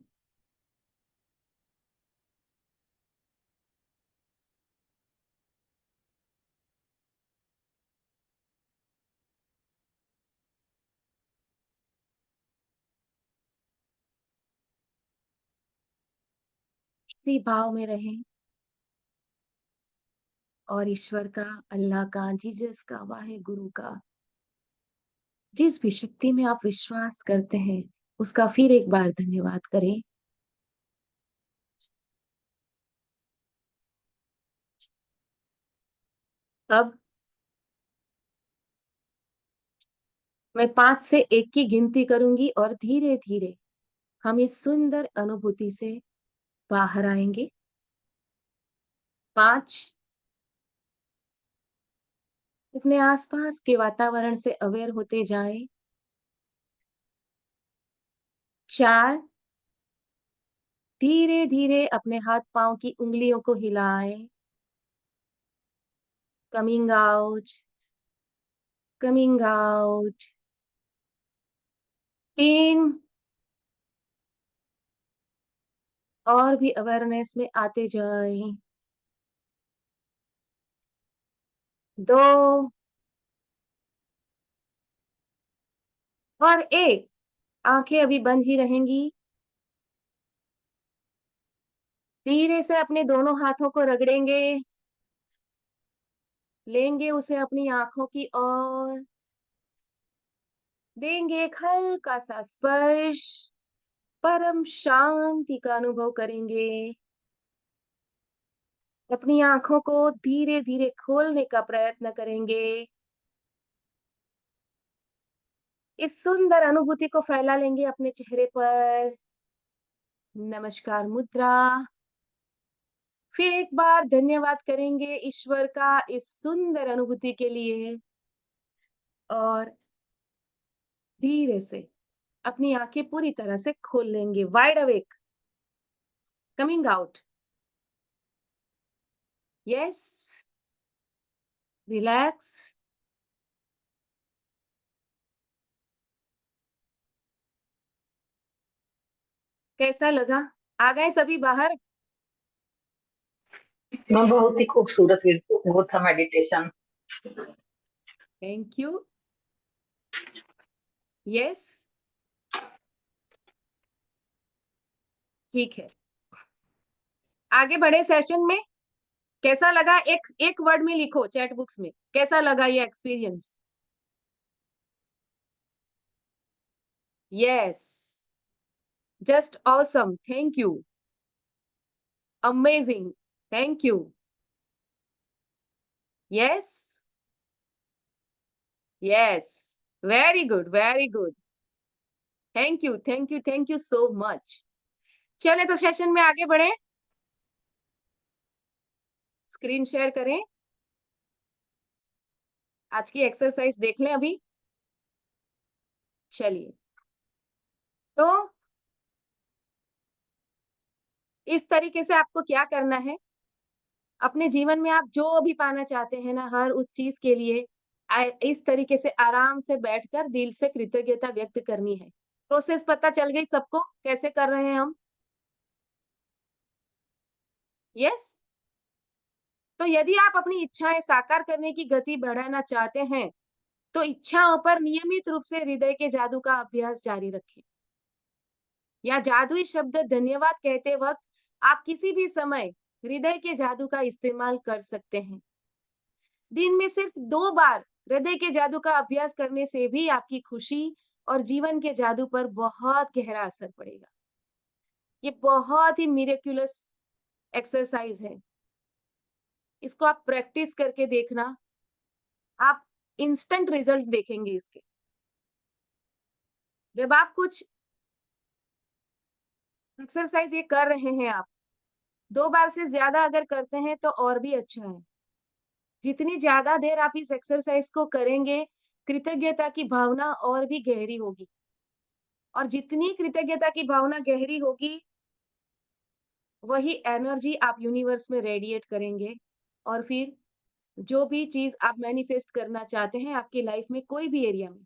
इसी भाव में रहें और ईश्वर का, अल्लाह का, जीसस का, वाहे गुरु का, जिस भी शक्ति में आप विश्वास करते हैं, उसका फिर एक बार धन्यवाद करें. अब मैं 5 से 1 की गिनती करूंगी और धीरे-धीरे हम इस सुंदर अनुभूति से बाहर आएंगे. 5. अपने आसपास के वातावरण से अवेयर होते जाएं. 4. धीरे-धीरे अपने हाथ-पाँव की उंगलियों को हिलाएं. Coming out, coming out. 3. और भी अवेयरनेस में आते जाएं. 2 और 1. आंखें अभी बंद ही रहेंगी. धीरे से अपने दोनों हाथों को रगड़ेंगे. लेंगे उसे अपनी आंखों की ओर. देंगे एक हल्का सा स्पर्श. परम शांति का अनुभव करेंगे. अपनी आंखों को धीरे-धीरे खोलने का प्रयत्न करेंगे. इस सुंदर अनुभूति को फैला लेंगे अपने चेहरे पर. नमस्कार मुद्रा. फिर एक बार धन्यवाद करेंगे ईश्वर का इस सुंदर अनुभूति के लिए और धीरे से अपनी आंखें पूरी तरह से खोल लेंगे. Wide awake, coming out. Yes, relax. कैसा लगा? आ गए सभी बाहर? मैं बहुत ही खूबसूरत वो था मेडिटेशन. Thank you. यस, ठीक है. आगे बढ़े सेशन में. कैसा लगा? एक एक वर्ड में लिखो चैट बुक्स में. कैसा लगा ये experience? Yes, just awesome. Thank you. Amazing. Thank you. Yes, yes, very good, very good. Thank you, thank you, thank you so much. चले तो सेशन में आगे बढ़े। स्क्रीन शेयर करें। आज की एक्सरसाइज देख लें अभी। चलिए, तो इस तरीके से आपको क्या करना है, अपने जीवन में आप जो भी पाना चाहते हैं ना, हर उस चीज के लिए इस तरीके से आराम से बैठकर दिल से कृतज्ञता व्यक्त करनी है। प्रोसेस पता चल गई सबको कैसे कर रहे हैं हम? यस। तो यदि आप अपनी इच्छाएं साकार करने की गति बढ़ाना चाहते हैं, तो इच्छाओं पर नियमित रूप से हृदय के जादू का अभ्यास जारी रखें। या जादुई शब्द धन्यवाद कहते वक्त आप किसी भी समय हृदय के जादू का इस्तेमाल कर सकते हैं। दिन में सिर्फ 2 बार हृदय के जादू का अभ्यास करने से भी आपकी खुशी और जीवन के जादू पर बहुत गहरा असर पड़ेगा। ये बहुत ही मिरेक्युलस एक्सरसाइज है। इसको आप प्रैक्टिस करके देखना, आप इंस्टेंट रिजल्ट देखेंगे इसके। जब आप कुछ एक्सरसाइज ये कर रहे हैं, आप 2 बार से ज्यादा अगर करते हैं तो और भी अच्छा है। जितनी ज्यादा देर आप इस एक्सरसाइज को करेंगे, कृतज्ञता की भावना और भी गहरी होगी। और जितनी कृतज्ञता की भावना गहरी होगी, वही एनर्जी आप यूनिवर्स में रेडिएट करेंगे। और फिर जो भी चीज आप मैनिफेस्ट करना चाहते हैं आपकी लाइफ में कोई भी एरिया में,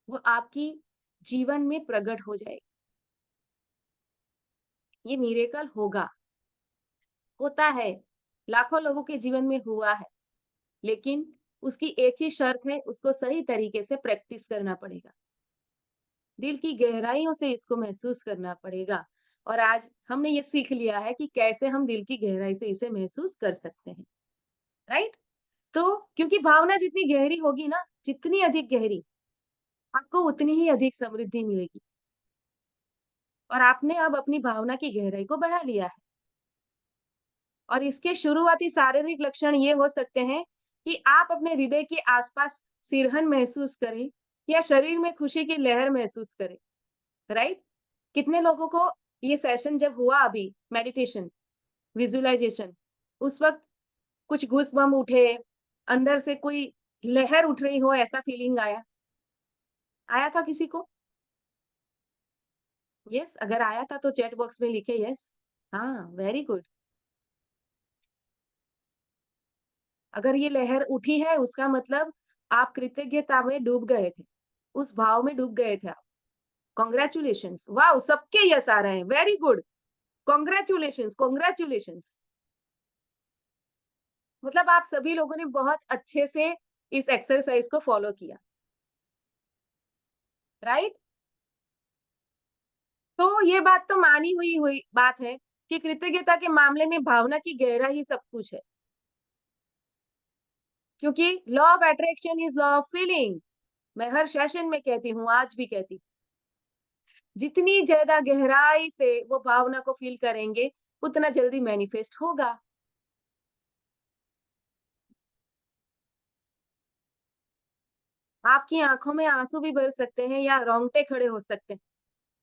वो आपकी जीवन में प्रकट हो जाएगी। ये मिरेकल होगा, होता है, लाखों लोगों के जीवन में हुआ है। लेकिन उसकी एक ही शर्त है, उसको सही तरीके से प्रैक्टिस करना पड़ेगा। दिल की गहराइयों से इसको महसूस करना पड़ेगा। और आज हमने ये सीख लिया है कि कैसे हम दिल की गहराई से इसे महसूस कर सकते हैं, राइट? तो क्योंकि भावना जितनी गहरी होगी ना, जितनी अधिक गहरी, आपको उतनी ही अधिक समृद्धि मिलेगी। और आपने अब अपनी भावना की गहराई को बढ़ा लिया है। और इसके शुरुआती शारीरिक लक्षण ये हो सकते हैं कि आप अपने हृदय के आसपास सिरहन महसूस करें या शरीर में खुशी की लहर महसूस करें, राइट? कितने लोगों को ये सेशन जब हुआ अभी मेडिटेशन, विजुअलाइजेशन, उस वक़्त कुछ गूज़बम्प उठे, अंदर से कोई लहर उठ रही हो ऐसा फीलिंग आया? आया था किसी को? यस, अगर आया था तो चैट बॉक्स में लिखे यस। हाँ, वेरी गुड। अगर ये लहर उठी है उसका मतलब आप कृतज्ञता में डूब गए थे, उस भाव में डूब गए थे आप। कांग्रेचुलेशंस! वाओ! सबके यस आ रहे हैं, वेरी गुड। Congratulations, congratulations! मतलब आप सभी लोगों ने बहुत अच्छे से इस एक्सरसाइज को फॉलो किया, राइट? तो ये बात तो मानी हुई हुई बात है कि कृतज्ञता के मामले में भावना की गहरा ही सब कुछ है। क्योंकि law of attraction is law of feeling. मैं हर सेशन में कहती हूँ, आज भी कहती हूँ। जितनी ज्यादा गहराई से वो भावना को फील करेंगे, उतना जल्दी मैनिफेस्ट होगा। आपकी आंखों में आंसू भी भर सकते हैं या रोंगटे खड़े हो सकते हैं,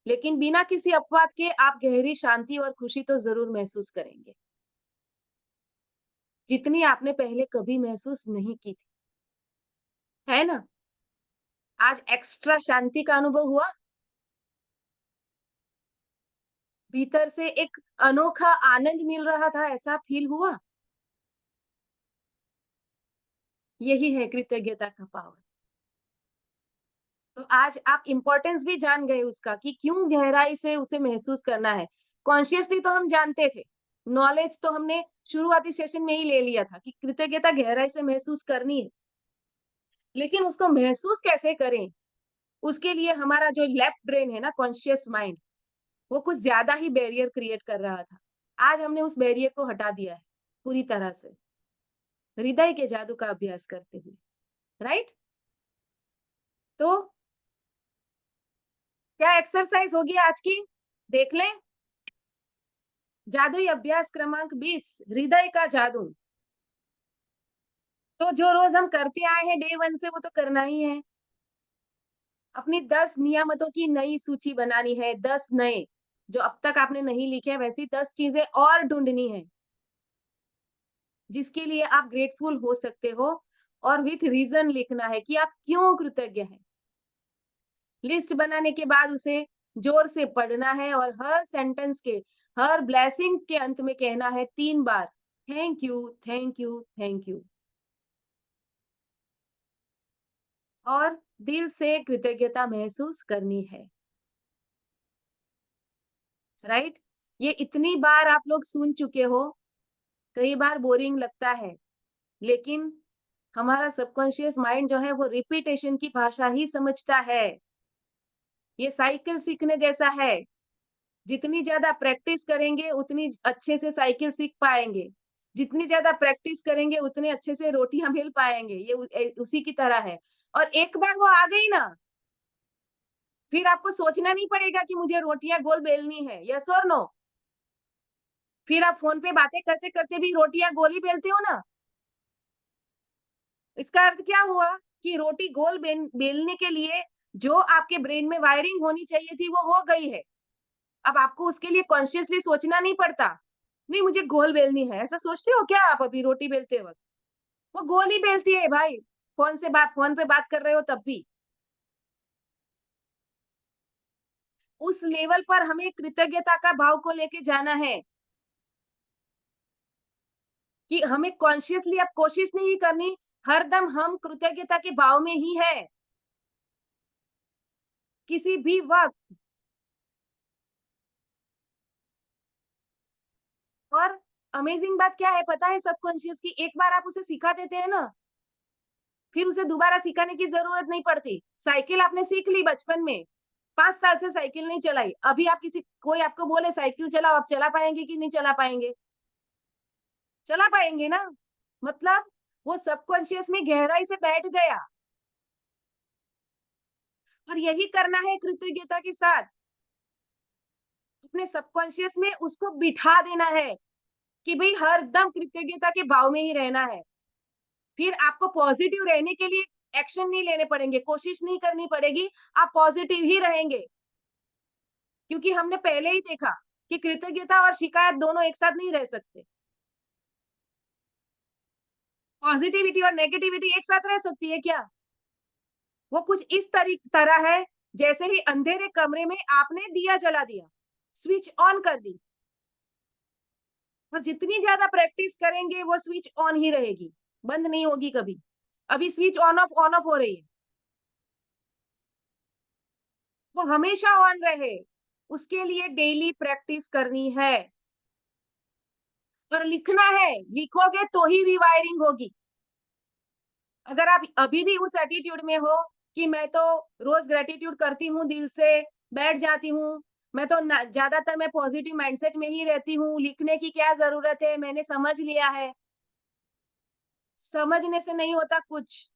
लेकिन बिना किसी अपवाद के आप गहरी शांति और खुशी तो जरूर महसूस करेंगे, जितनी आपने पहले कभी महसूस नहीं की थी, है ना? आज एक्स्ट्रा शांति का अनुभव हुआ, भीतर से एक अनोखा आनंद मिल रहा था, ऐसा फील हुआ। यही है कृतज्ञता का पावर। तो आज आप इम्पोर्टेंस भी जान गए उसका कि क्यों गहराई से उसे महसूस करना है। कॉन्शियसली तो हम जानते थे, नॉलेज तो हमने शुरुआती सेशन में ही ले लिया था कि कृतज्ञता गहराई से महसूस करनी है, लेकिन उसको महसूस कैसे करें, उसके लिए हमारा जो लेफ्ट ब्रेन है ना, कॉन्शियस माइंड, वो कुछ ज्यादा ही बैरियर क्रिएट कर रहा था। आज हमने उस बैरियर को हटा दिया है पूरी तरह से, हृदय के जादू का अभ्यास करते हुए, राइट? तो क्या एक्सरसाइज होगी आज की? देख लें। जादुई अभ्यास क्रमांक 20, हृदय का जादू। तो जो रोज हम करते आए हैं डे 1 से, वो तो करना ही है। अपनी 10 नियामतों की नई सूची बनानी है, 10 नए, जो अब तक आपने नहीं लिखे हैं, वैसी 10 चीजें और ढूंढनी है, जिसके लिए आप ग्रेटफुल हो सकते हो, और विथ रीजन लिखना है कि आप क्यों कृतज्ञ हैं। लिस्ट बनाने के बाद उसे जोर से पढ़ना है, और हर सेंटेंस के, हर ब्लेसिंग के अंत में कहना है 3 बार, thank you, thank you, thank you. और दिल से कृतज्ञता महसूस करनी है। राइट? ये इतनी बार आप लोग सुन चुके हो, कई बार बोरिंग लगता है, लेकिन हमारा सबकॉन्शियस माइंड जो है वो रिपीटेशन की भाषा ही समझता है। ये साइकिल सीखने जैसा है। जितनी ज़्यादा प्रैक्टिस करेंगे, उतनी अच्छे से साइकिल सीख पाएँगे। जितनी ज़्यादा प्रैक्टिस करेंगे, उतने अच्छे से रोटियाँ बेल पाएँगे। ये उसी की तरह है। और एक बार वो आ गई ना, फिर आपको सोचना नहीं पड़ेगा कि मुझे रोटियाँ गोल बेलनी है, यस और नो? फिर आप फ़ोन पे बातें करते-करते भी रोटियाँ गोल ही बेलते हो ना? इसका अर्थ क्या हुआ कि रोटी गोल बेलने के लिए जो आपके ब्रेन में वायरिंग होनी चाहिए थी, वो हो गई है। अब आपको उसके लिए कॉन्शियसली सोचना नहीं पड़ता। नहीं, मुझे गोल बेलनी है, ऐसा सोचते हो क्या आप अभी रोटी बेलते वक़्त? वो गोल ही बेलती है भाई, फ़ोन पे बात कर रहे हो तब भी। उस लेवल पर हमें कृतज्ञता का भाव को लेके जाना है, कि हमें कॉन्शियसली अब कोशिश नहीं करनी, हरदम हम कृतज्ञता के भाव में ही हैं, किसी भी वक़्त। और अमेज़िंग बात क्या है पता है सबकॉन्शियस की, एक बार आप उसे सिखा देते हैं ना, फिर उसे दोबारा सिखाने की ज़रूरत नहीं पड़ती। साइकिल आपने सीख ली बचपन में, 5 साल से साइकिल नहीं चलाई। अभी आप कोई आपको बोले साइकिल चलाओ, आप चला पाएँगे कि नहीं चला पाएँगे? चला पाएँगे ना? मतलब वो सबकॉन्शियस में गहराई से बैठ गया, और यही करना है कृतज्ञता के साथ। अपने सबकॉन्शियस में उसको बिठा देना है कि भई हरदम कृतज्ञता के भाव में ही रहना है। फिर आपको पॉजिटिव रहने के लिए एक्शन नहीं लेने पड़ेंगे, कोशिश नहीं करनी पड़ेगी, आप पॉजिटिव ही रहेंगे। क्योंकि हमने पहले ही देखा कि कृतज्ञता और शिकायत दोनों एक साथ नहीं रह सकते। पॉजिटिविटी और नेगेटिविटी एक साथ रह सकती है क्या? वो कुछ इस तरह है, जैसे ही अंधेरे कमरे में आपने दिया जला दिया, स्विच ऑन कर दी, और जितनी ज़्यादा प्रैक्टिस करेंगे वो स्विच ऑन ही रहेगी, बंद नहीं होगी कभी। अभी स्विच ऑन ऑफ हो रही है, वो हमेशा ऑन रहे, उसके लिए डेली प्रैक्टिस करनी है, और लिखना है, लिखोगे तो ही रिवायरिंग होगी। अगर आप अभी भी उस एटीट्यूड में हो कि मैं तो रोज ग्रेटिट्यूड करती हूँ दिल से, बैठ जाती हूँ, मैं तो ज्यादातर मैं पॉजिटिव माइंडसेट में ही रहती हूँ, लिखने की क्या जरूरत है, मैंने समझ लिया है। समझने से नहीं होता कुछ।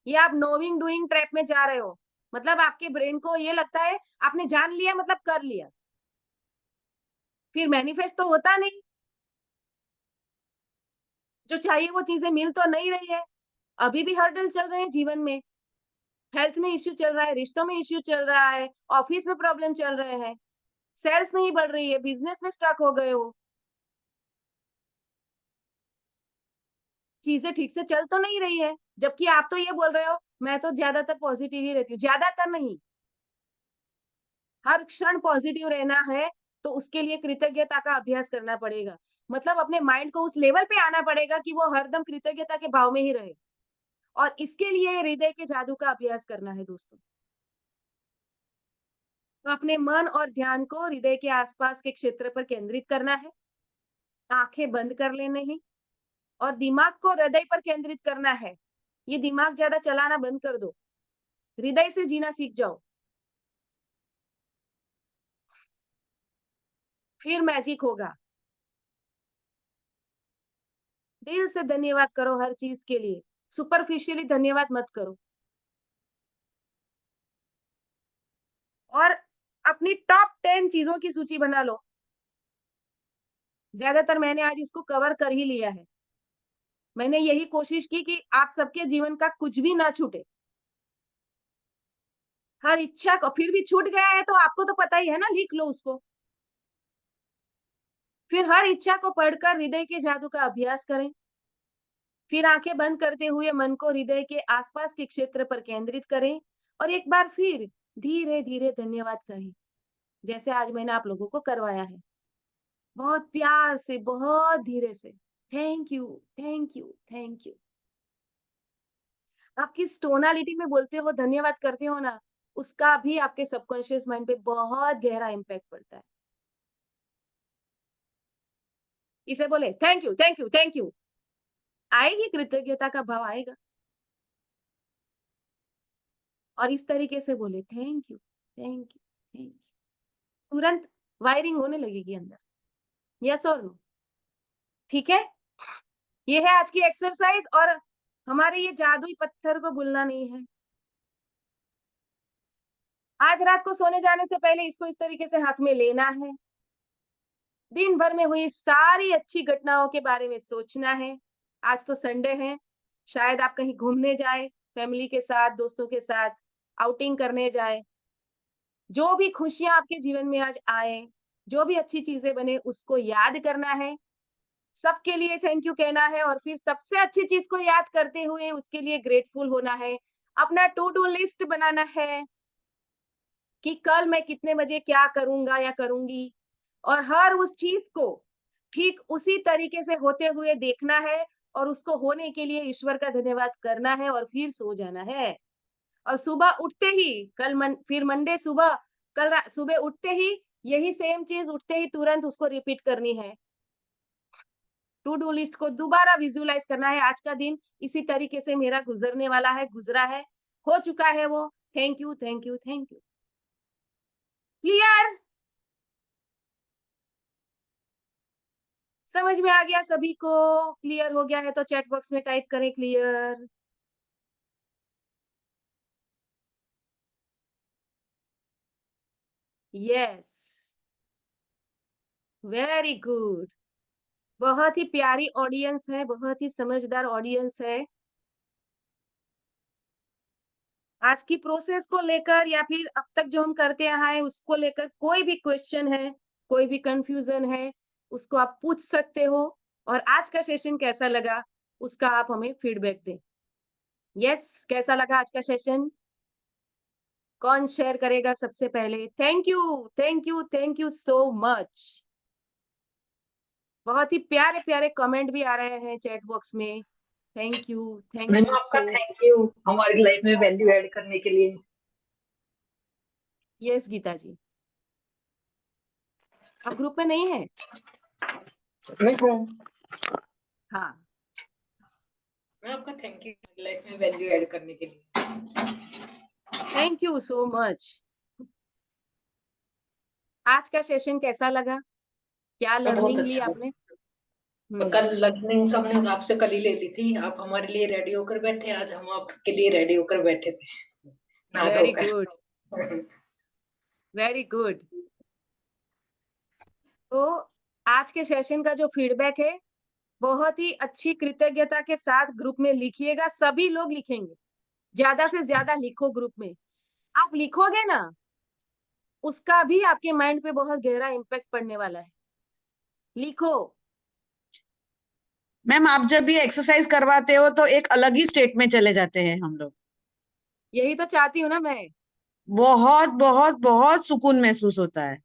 ये आप नोइंग डूइंग ट्रैप में जा रहे हो। मतलब आपके ब्रेन को ये लगता है आपने जान लिया मतलब कर लिया, फिर मैनिफेस्ट तो होता नहीं। जो चाहिए वो चीजें मिल तो नहीं रही है। अभी भी हर्डल चल रहे हैं जीवन में। हेल्थ में इश्यू चल रहा है, रिश्तों में इश्यू चल रहा है, ऑफिस में प्रॉब्लम चल रहे हैं, सेल्स नहीं बढ़ रही है, बिजनेस में स्टक हो गए हो, चीजें ठीक से चल तो नहीं रही है। जबकि आप तो ये बोल रहे हो मैं तो ज्यादातर पॉजिटिव ही रहती हूँ। ज्यादातर नहीं, हर क्षण पॉजिटिव रहना है, तो उसके लिए कृतज्ञता का अभ्यास करना पड़ेगा। मतलब अपने माइंड को उस लेवल पे आना पड़ेगा कि वो हरदम कृतज्ञता के भाव में ही रहे, और इसके लिए हृदय के जादू का अभ्यास करना है दोस्तों। तो अपने मन और ध्यान को हृदय के आसपास के क्षेत्र पर केंद्रित करना है। आंखें बंद कर लेने हैं, और दिमाग को हृदय पर केंद्रित करना है। ये दिमाग ज़्यादा चलाना बंद कर दो। हृदय से जीना सीख जाओ, फिर मैजिक होगा। दिल से धन्यवाद करो हर चीज़ के लिए। सुपरफिशियली धन्यवाद मत करो। और अपनी टॉप 10 चीजों की सूची बना लो। ज्यादातर मैंने आज इसको कवर कर ही लिया है। मैंने यही कोशिश की कि आप सबके जीवन का कुछ भी ना छूटे। हर इच्छा को, फिर भी छूट गया है तो आपको तो पता ही है ना, लिख लो उसको। फिर हर इच्छा को पढ़कर हृदय के जादू का अभ्यास करें। फिर आंखें बंद करते हुए मन को हृदय के आसपास के क्षेत्र पर केंद्रित करें और एक बार फिर धीरे धीरे धन्यवाद कहें, जैसे आज मैंने आप लोगों को करवाया है। बहुत प्यार से, बहुत धीरे से, thank you, thank you, thank you. आप किस टोनालिटी में बोलते हो, धन्यवाद करते हो ना, उसका भी आपके सबकॉन्शियस माइंड पे बहुत गहरा इम्पैक्ट पड़ता है। इसे बोले thank you, thank you, thank you, आएगी कृतज्ञता का भाव आएगा। और इस तरीके से बोले thank you, thank you, thank you, तुरंत वायरिंग होने लगेगी अंदर। यस और नो? ठीक है, ये है आज की एक्सरसाइज। और हमारे ये जादुई पत्थर को भूलना नहीं है। आज रात को सोने जाने से पहले इसको इस तरीके से हाथ में लेना है। दिन भर में हुई सारी अच्छी घटनाओं के बारे में सोचना है। आज तो संडे है, शायद आप कहीं घूमने जाए, फैमिली के साथ, दोस्तों के साथ आउटिंग करने जाए। जो भी खुशियां आपके जीवन में आज आए, जो भी अच्छी चीजें बने, उसको याद करना है। सबके लिए थैंक यू कहना है और फिर सबसे अच्छी चीज को याद करते हुए उसके लिए ग्रेटफुल होना है। अपना टू डू लिस्ट बनाना है कि कल मैं कितने बजे क्या करूंगा या करूंगी, और हर उस चीज को ठीक उसी तरीके से होते हुए देखना है और उसको होने के लिए ईश्वर का धन्यवाद करना है और फिर सो जाना है। और सुबह उठते ही फिर मंडे सुबह, सुबह उठते ही यही सेम चीज उठते ही तुरंत उसको रिपीट करनी है। टू डू लिस्ट को दोबारा विजुअलाइज करना है। आज का दिन इसी तरीके से मेरा गुजरने वाला है, गुजरा है, हो चुका है वो। Thank you, thank you, thank you. Clear? समझ में आ गया सभी को? क्लियर हो गया है तो चैट बॉक्स में टाइप करें क्लियर। Yes, very good. बहुत ही प्यारी ऑडियंस है, बहुत ही समझदार ऑडियंस है। आज की प्रोसेस को लेकर या फिर अब तक जो हम करते आए हैं उसको लेकर कोई भी क्वेश्चन है, कोई भी कंफ्यूजन है, उसको आप पूछ सकते हो। और आज का सेशन कैसा लगा उसका आप हमें फीडबैक दें। यस, कैसा लगा आज का सेशन? कौन शेयर करेगा सबसे पहले? Thank you, thank you, thank you so much. बहुत ही प्यारे प्यारे कमेंट भी आ रहे हैं चैट बॉक्स में। Thank you, thank ma'am you आपका सो। थैंक यू हमारी लाइफ में वैल्यू ऐड करने के लिए। यस गीता जी, आप ग्रुप में नहीं है? मैं हूँ। हाँ, मैं आपका थैंक यू लाइफ में वैल्यू ऐड करने के लिए। Thank you so much. आज का सेशन कैसा लगा? क्या बहुत लर्निंग ली अच्छा। आपने? कल लर्निंग हमने आपसे कल ही ले ली थी। आप हमारे लिए रेडी होकर बैठे, आज हम आपके लिए रेडी होकर बैठे थे नहा वेरी धोकर। Good, very good. तो आज के सेशन का जो फीडबैक है, बहुत ही अच्छी कृतज्ञता के साथ ग्रुप में लिखिएगा। सभी लोग लिखेंगे, ज्यादा से ज्यादा लिखो ग्रुप में। आप लिखोगे ना, उसका भी आपके माइंड पे बहुत गहरा इम्पैक्ट पड़ने वाला है। लिखो। मैम आप जब ये एक्सरसाइज करवाते हो तो एक अलग ही स्टेट में चले जाते हैं हम लोग। यही तो चाहती हूँ ना मैं। बहुत बहुत बहुत सुकून महसूस होता है।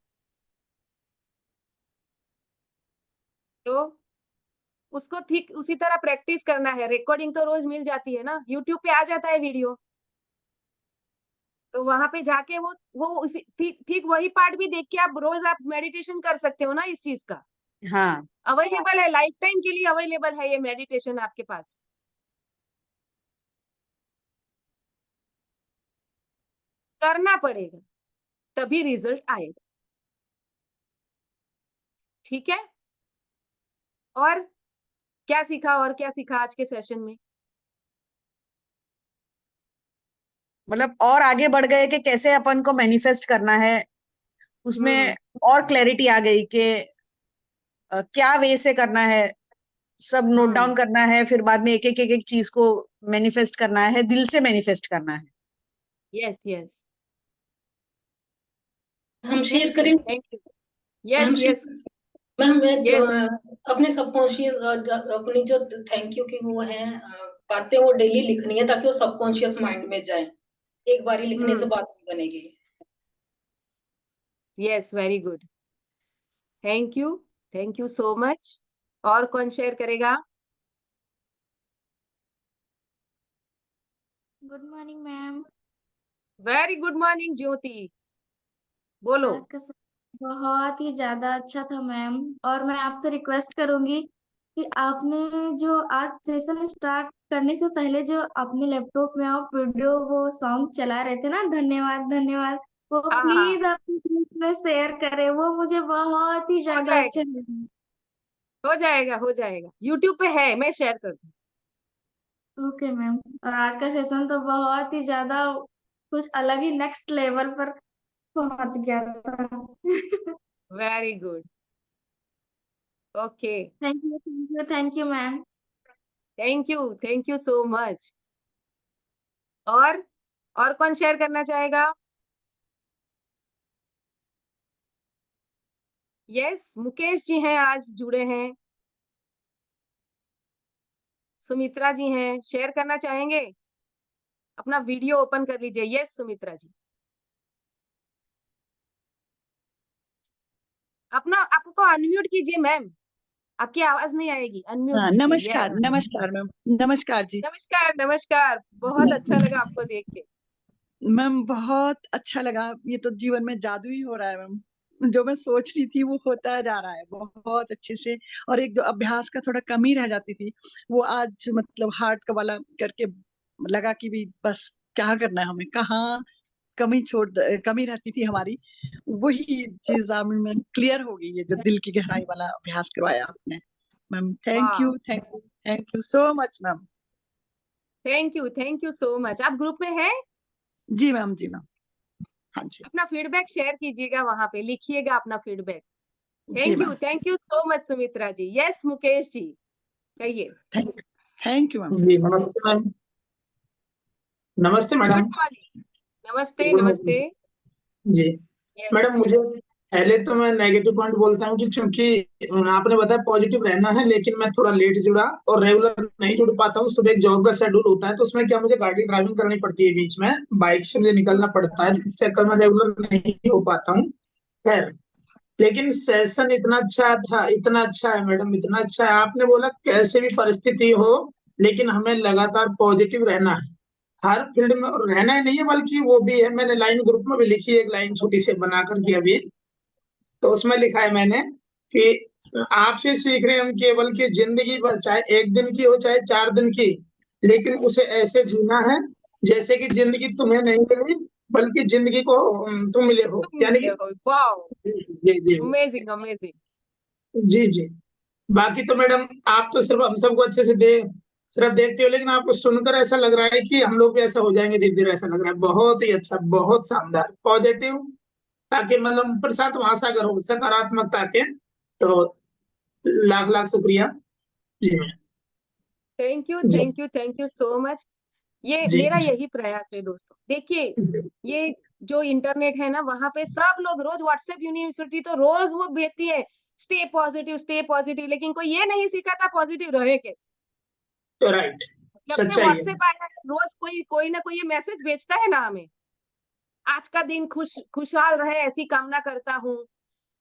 तो उसको ठीक उसी तरह प्रैक्टिस करना है। रिकॉर्डिंग तो रोज मिल जाती है ना, यूट्यूब पे आ जाता है वीडियो। तो वहां पे जाके वो उसी ठीक ठीक वही पार्ट भी देख के आप रोज आप मेडिटेशन कर सकते हो ना इस चीज का। हाँ, अवेलेबल है, लाइफ टाइम के लिए अवेलेबल है ये मेडिटेशन आपके पास। करना पड़ेगा, तभी रिजल्ट आएगा। ठीक है? और क्या सीखा, और क्या सीखा आज के सेशन में? मतलब और आगे बढ़ गए कि कैसे अपन को मैनिफेस्ट करना है उसमें और क्लैरिटी आ गई कि क्या वे से करना है, सब नोट डाउन करना है, फिर बाद में एक एक एक एक चीज को मैनिफेस्ट करना है, दिल से मैनिफेस्ट करना है। यस यस, हम शेयर करें। Thank you. यस हम यस मैम मैं यस अपने सबकॉन्शियस अपनी जो थैंक यू की वो है बातें वो डेली लिखनी है ताकि वो सबकॉन्शियस माइंड में जाए। एक बारी लिखने से बात नहीं बनेगी। Yes, very good, thank you so much. और कौन शेयर करेगा? Good morning ma'am. Very good morning Jyoti, बोलो। आज का सेशन बहुत ही ज्यादा अच्छा था मैम, और मैं आपसे रिक्वेस्ट करूंगी कि आपने जो आज सेशन स्टार्ट करने से पहले जो अपने लैपटॉप में आप वीडियो वो सॉन्ग चला रहे थे ना, धन्यवाद धन्यवाद, वो हाँ हाँ, प्लीज आप ग्रुप में शेयर करें, वो मुझे बहुत ही हो ज्यादा जाएगा अच्छा लगा। हो जाएगा हो जाएगा, यूट्यूब पे है, मैं शेयर कर दूँ। Okay ma'am. और आज का सेशन तो बहुत ही ज्यादा कुछ अलग ही नेक्स्ट लेवल पर पहुंच गया था। Very good, okay, thank you ma'am. Thank you so much. और और कौन शेयर करना चाहेगा? यस, मुकेश जी हैं, आज जुड़े हैं। सुमित्रा जी हैं, शेयर करना चाहेंगे? अपना वीडियो ओपन कर लीजिए। यस सुमित्रा जी, अपना आपको अनम्यूट कीजिए मैम, आपकी आवाज नहीं आएगी, अनम्यूट हाँ, कीजिए। नमस्कार यस, नमस्कार मैम। नमस्कार जी। नमस्कार नमस्कार, बहुत अच्छा लगा आपको देख के। मैम बहुत अच्छा लगा, ये तो जीवन में जादू ही हो रहा है मैम। जो मैं सोच रही थी वो होता जा रहा है बहुत अच्छे से। और एक जो अभ्यास का थोड़ा कमी रह जाती थी वो आज मतलब हार्ट का वाला करके लगा कि भी बस क्या करना है हमें, कहाँ कमी रहती थी हमारी, वही चीज मैम क्लियर हो गई है जो दिल की गहराई वाला अभ्यास करवाया आपने। मैम थैंक वाह, you thank you so much ma'am. Thank you so much. आप ग्रुप में हैं? जी मैम जी मैम। हाँ जी। अपना फीडबैक शेयर कीजिएगा, वहां पे लिखिएगा अपना फीडबैक। जी ma'am. Thank you so much Sumitra ji. Yes Mukesh ji, कहिए। Thank you ma'am. जी नमस्ते मैम। नमस्ते गुड मैडम। मॉर्निंग, नमस्ते गुड नमस्ते। मॉर्निंग जी। यस, मैडम मुझे पहले तो मैं नेगेटिव पॉइंट बोलता हूँ कि चूंकि आपने बताया पॉजिटिव रहना है, लेकिन मैं थोड़ा लेट जुड़ा और रेगुलर नहीं जुड़ पाता हूँ। सुबह एक जॉब का शेड्यूल होता है तो उसमें क्या मुझे गाड़ी ड्राइविंग करनी पड़ती है, बीच में बाइक से मुझे निकलना पड़ता है, इस चक्कर में रेगुलर नहीं हो पाता हूँ। खैर, लेकिन सेशन इतना अच्छा है मैडम, इतना अच्छा है। आपने बोला कैसे भी परिस्थिति हो लेकिन हमें लगातार पॉजिटिव रहना है हर फील्ड में, और रहना ही नहीं है बल्कि वो भी है। मैंने लाइन ग्रुप में भी लिखी है, एक लाइन छोटी सी बना करके अभी, तो उसमें लिखा है मैंने कि आपसे सीख रहे हैं हम केवल कि जिंदगी चाहे एक दिन की हो चाहे 4 दिन की, लेकिन उसे ऐसे जीना है जैसे कि जिंदगी तुम्हें नहीं मिली बल्कि जिंदगी को तुम मिले हो, तुम यानी मिले कि हो, वाओ, जी जी अमेजिंग अमेजिंग। जी जी। बाकी तो मैडम आप तो सिर्फ हम सबको अच्छे से सिर्फ देखते हो, लेकिन आपको सुनकर ऐसा लग रहा है कि हम लोग भी ऐसा हो जाएंगे धीरे धीरे। ऐसा लग रहा है बहुत ही अच्छा, बहुत शानदार, पॉजिटिव, ताकि मतलब प्रशांत महासागर हो सकारात्मकता के। तो लाख लाख शुक्रिया। जी मैम। जी थैंक यू सो मच। ये जी मेरा जी यही प्रयास है दोस्तों। देखिए, ये जो इंटरनेट है ना, वहां पे सब लोग रोज व्हाट्सएप यूनिवर्सिटी तो रोज वो भेजती है स्टे पॉजिटिव, लेकिन कोई ये नहीं सिखाता पॉजिटिव रहे कैसे। तो राइट, जब से सच्चाई है। व्हाट्सएप आया है, रोज कोई ना कोई ये मैसेज भेजता है ना हमें, आज का दिन खुशहाल रहे ऐसी कामना करता हूँ,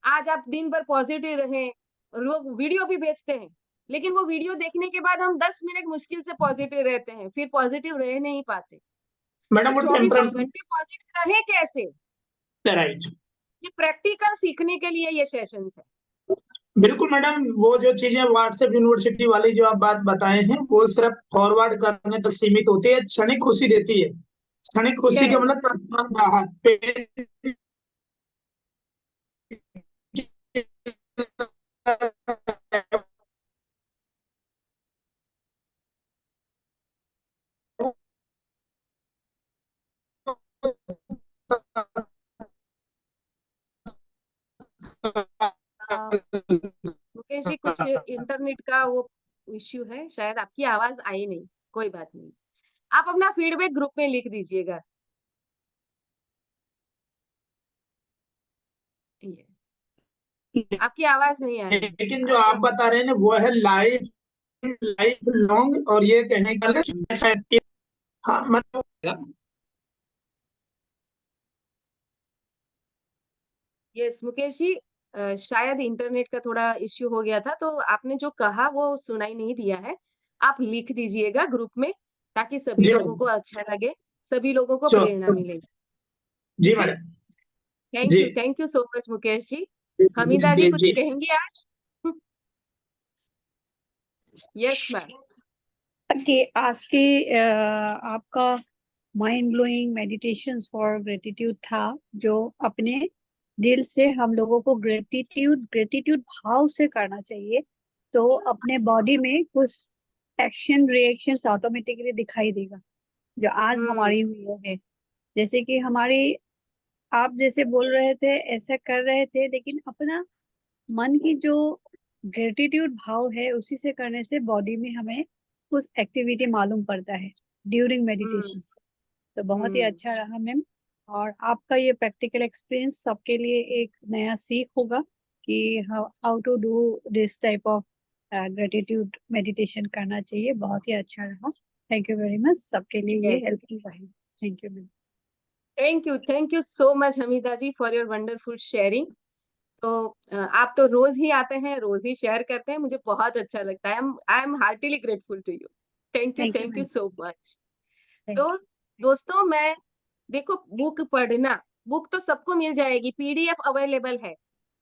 आज आप दिन भर पॉजिटिव रहें। लोग वीडियो भी भेजते हैं, लेकिन वो वीडियो देखने के बाद हम 10 मिनट मुश्किल से पॉजिटिव रहते हैं, फिर पॉजिटिव रह नहीं पाते। तो मैडम वो चौबीसों टेम्परमेंट, घंटे पॉजिटिव रहे कैसे, राइट, ये प्रैक्टिकल सीखने के लिए ये सेशंस है। बिल्कुल मैडम। वो जो चीजें व्हाट्सएप यूनिवर्सिटी वाली जो आप बात बताए हैं वो सिर्फ फॉरवर्ड करने तक सीमित होती है, क्षणिक खुशी देती है। क्षणिक खुशी का यस, मतलब तत्काल राहत, पेट मुकेश जी कुछ इंटरनेट का वो इश्यू है, शायद आपकी आवाज आई नहीं, कोई बात नहीं। आप अपना फीडबैक ग्रुप में लिख दीजिएगा। आपकी आवाज नहीं आ रही। लेकिन जो आप बता रहे हैं ना वो है लाइफ लाइफ लॉन्ग, और ये कहने का शायद कि हाँ मतलब यस मुकेश जी, शायद इंटरनेट का थोड़ा इश्यू हो गया था, तो आपने जो कहा वो सुनाई नहीं दिया है। आप लिख दीजिएगा ग्रुप में, ताकि सभी जी लोगों को अच्छा लगे, सभी लोगों को प्रेरणा मैडम, मिले। जी ठीक है, मैडम, जी thank you so much Mukesh ji. जी हमीदा जी जी कुछ जी। कहेंगी आज? Yes ma'am. कि आज की आपका mind blowing meditations for gratitude था, जो अपने दिल से हम लोगों को ग्रेटिट्यूड ग्रेटिट्यूड भाव से करना चाहिए, तो अपने बॉडी में कुछ एक्शन रिएक्शंस ऑटोमेटिकली दिखाई देगा, जो आज हमारी हुई है। जैसे कि हमारी, आप जैसे बोल रहे थे ऐसा कर रहे थे, लेकिन अपना मन की जो ग्रेटिट्यूड भाव है उसी से करने से बॉडी में हमें कुछ एक्टिविटी मालूम पड़ता है ड्यूरिंग मेडिटेशन। तो बहुत ही अच्छा रहा मैम, और आपका ये प्रैक्टिकल एक्सपीरियंस सबके लिए एक नया सीख होगा कि how to do this type of gratitude meditation करना चाहिए। बहुत ही अच्छा रहा। थैंक यू वेरी मच, सबके लिए ये यस, हेल्पफुल रहेगा। Thank you ma'am. Thank you so much Hamida ji for your wonderful sharing. तो आप तो रोज ही आते हैं, रोज ही शेयर करते हैं, मुझे बहुत अच्छा लगता है। I am heartily grateful to you. Thank you thank you ma'am. So much. Thank तो दोस्तों, मैं देखो बुक पढ़ना, बुक तो सबको मिल जाएगी, पीडीएफ अवेलेबल है,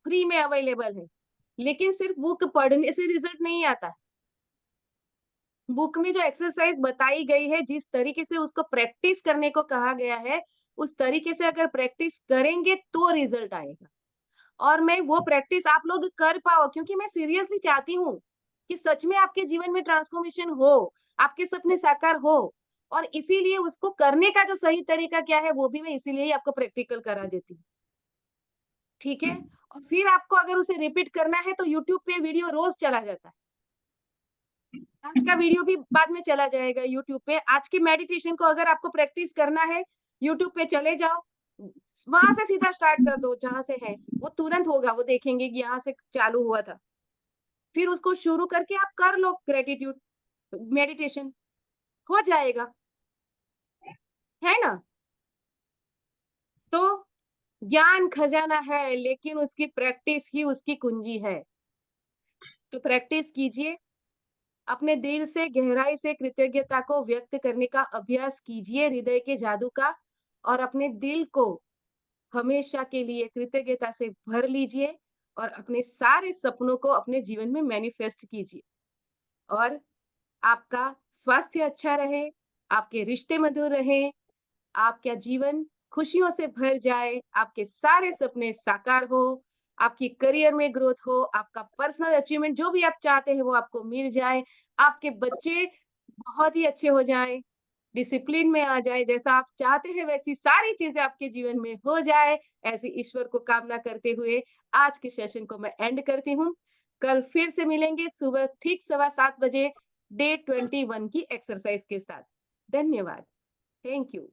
फ्री में अवेलेबल है, लेकिन सिर्फ बुक पढ़ने से रिजल्ट नहीं आता। बुक में जो एक्सरसाइज बताई गई है, जिस तरीके से उसको प्रैक्टिस करने को कहा गया है, उस तरीके से अगर प्रैक्टिस करेंगे तो रिजल्ट आएगा। और मैं वो प्रैक्टिस आप लोग कर पाओ, क्योंकि मैं सीरियसली चाहती हूँ कि सच में आपके जीवन में ट्रांसफॉर्मेशन हो, आपके सपने साकार हो। और इसीलिए उसको करने का जो सही तरीका क्या है, वो भी मैं इसीलिए ही आपको प्रैक्टिकल करा देती हूँ। ठीक है? और फिर आपको अगर उसे रिपीट करना है तो यूट्यूब पे वीडियो रोज चला जाता है। आज का वीडियो भी बाद में चला जाएगा यूट्यूब पे। आज के मेडिटेशन को अगर आपको प्रैक्टिस करना है, यूट्यूब पे चले जाओ, वहां से सीधा स्टार्ट कर दो, जहां से है वो तुरंत होगा, वो देखेंगे कि यहाँ से चालू हुआ था। फिर उसको शुरू करके आप कर लो ग्रेटिट्यूड मेडिटेशन, हो जाएगा, है ना? तो ज्ञान खजाना है, लेकिन उसकी प्रैक्टिस ही उसकी कुंजी है। तो प्रैक्टिस कीजिए, अपने दिल से गहराई से कृतज्ञता को व्यक्त करने का अभ्यास कीजिए, हृदय के जादू का, और अपने दिल को हमेशा के लिए कृतज्ञता से भर लीजिए, और अपने सारे सपनों को अपने जीवन में मैनिफेस्ट कीजिए। और आपका स्वास्थ्य अच्छा रहे, आपके रिश्ते मधुर रहें, आपका जीवन खुशियों से भर जाए, आपके सारे सपने साकार हो, आपकी करियर में ग्रोथ हो, आपका पर्सनल अचीवमेंट जो भी आप चाहते हैं वो आपको मिल जाए, आपके बच्चे बहुत ही अच्छे हो जाएं, डिसिप्लिन में आ जाए, जैसा आप चाहते हैं वैसी सारी चीजें आपके जीवन में हो जाए, ऐसी ईश्वर को कामना करते हुए आज के सेशन को मैं एंड करती हूँ। कल फिर से मिलेंगे सुबह ठीक 7:15 बजे डे 21 की एक्सरसाइज के साथ। धन्यवाद। Thank you.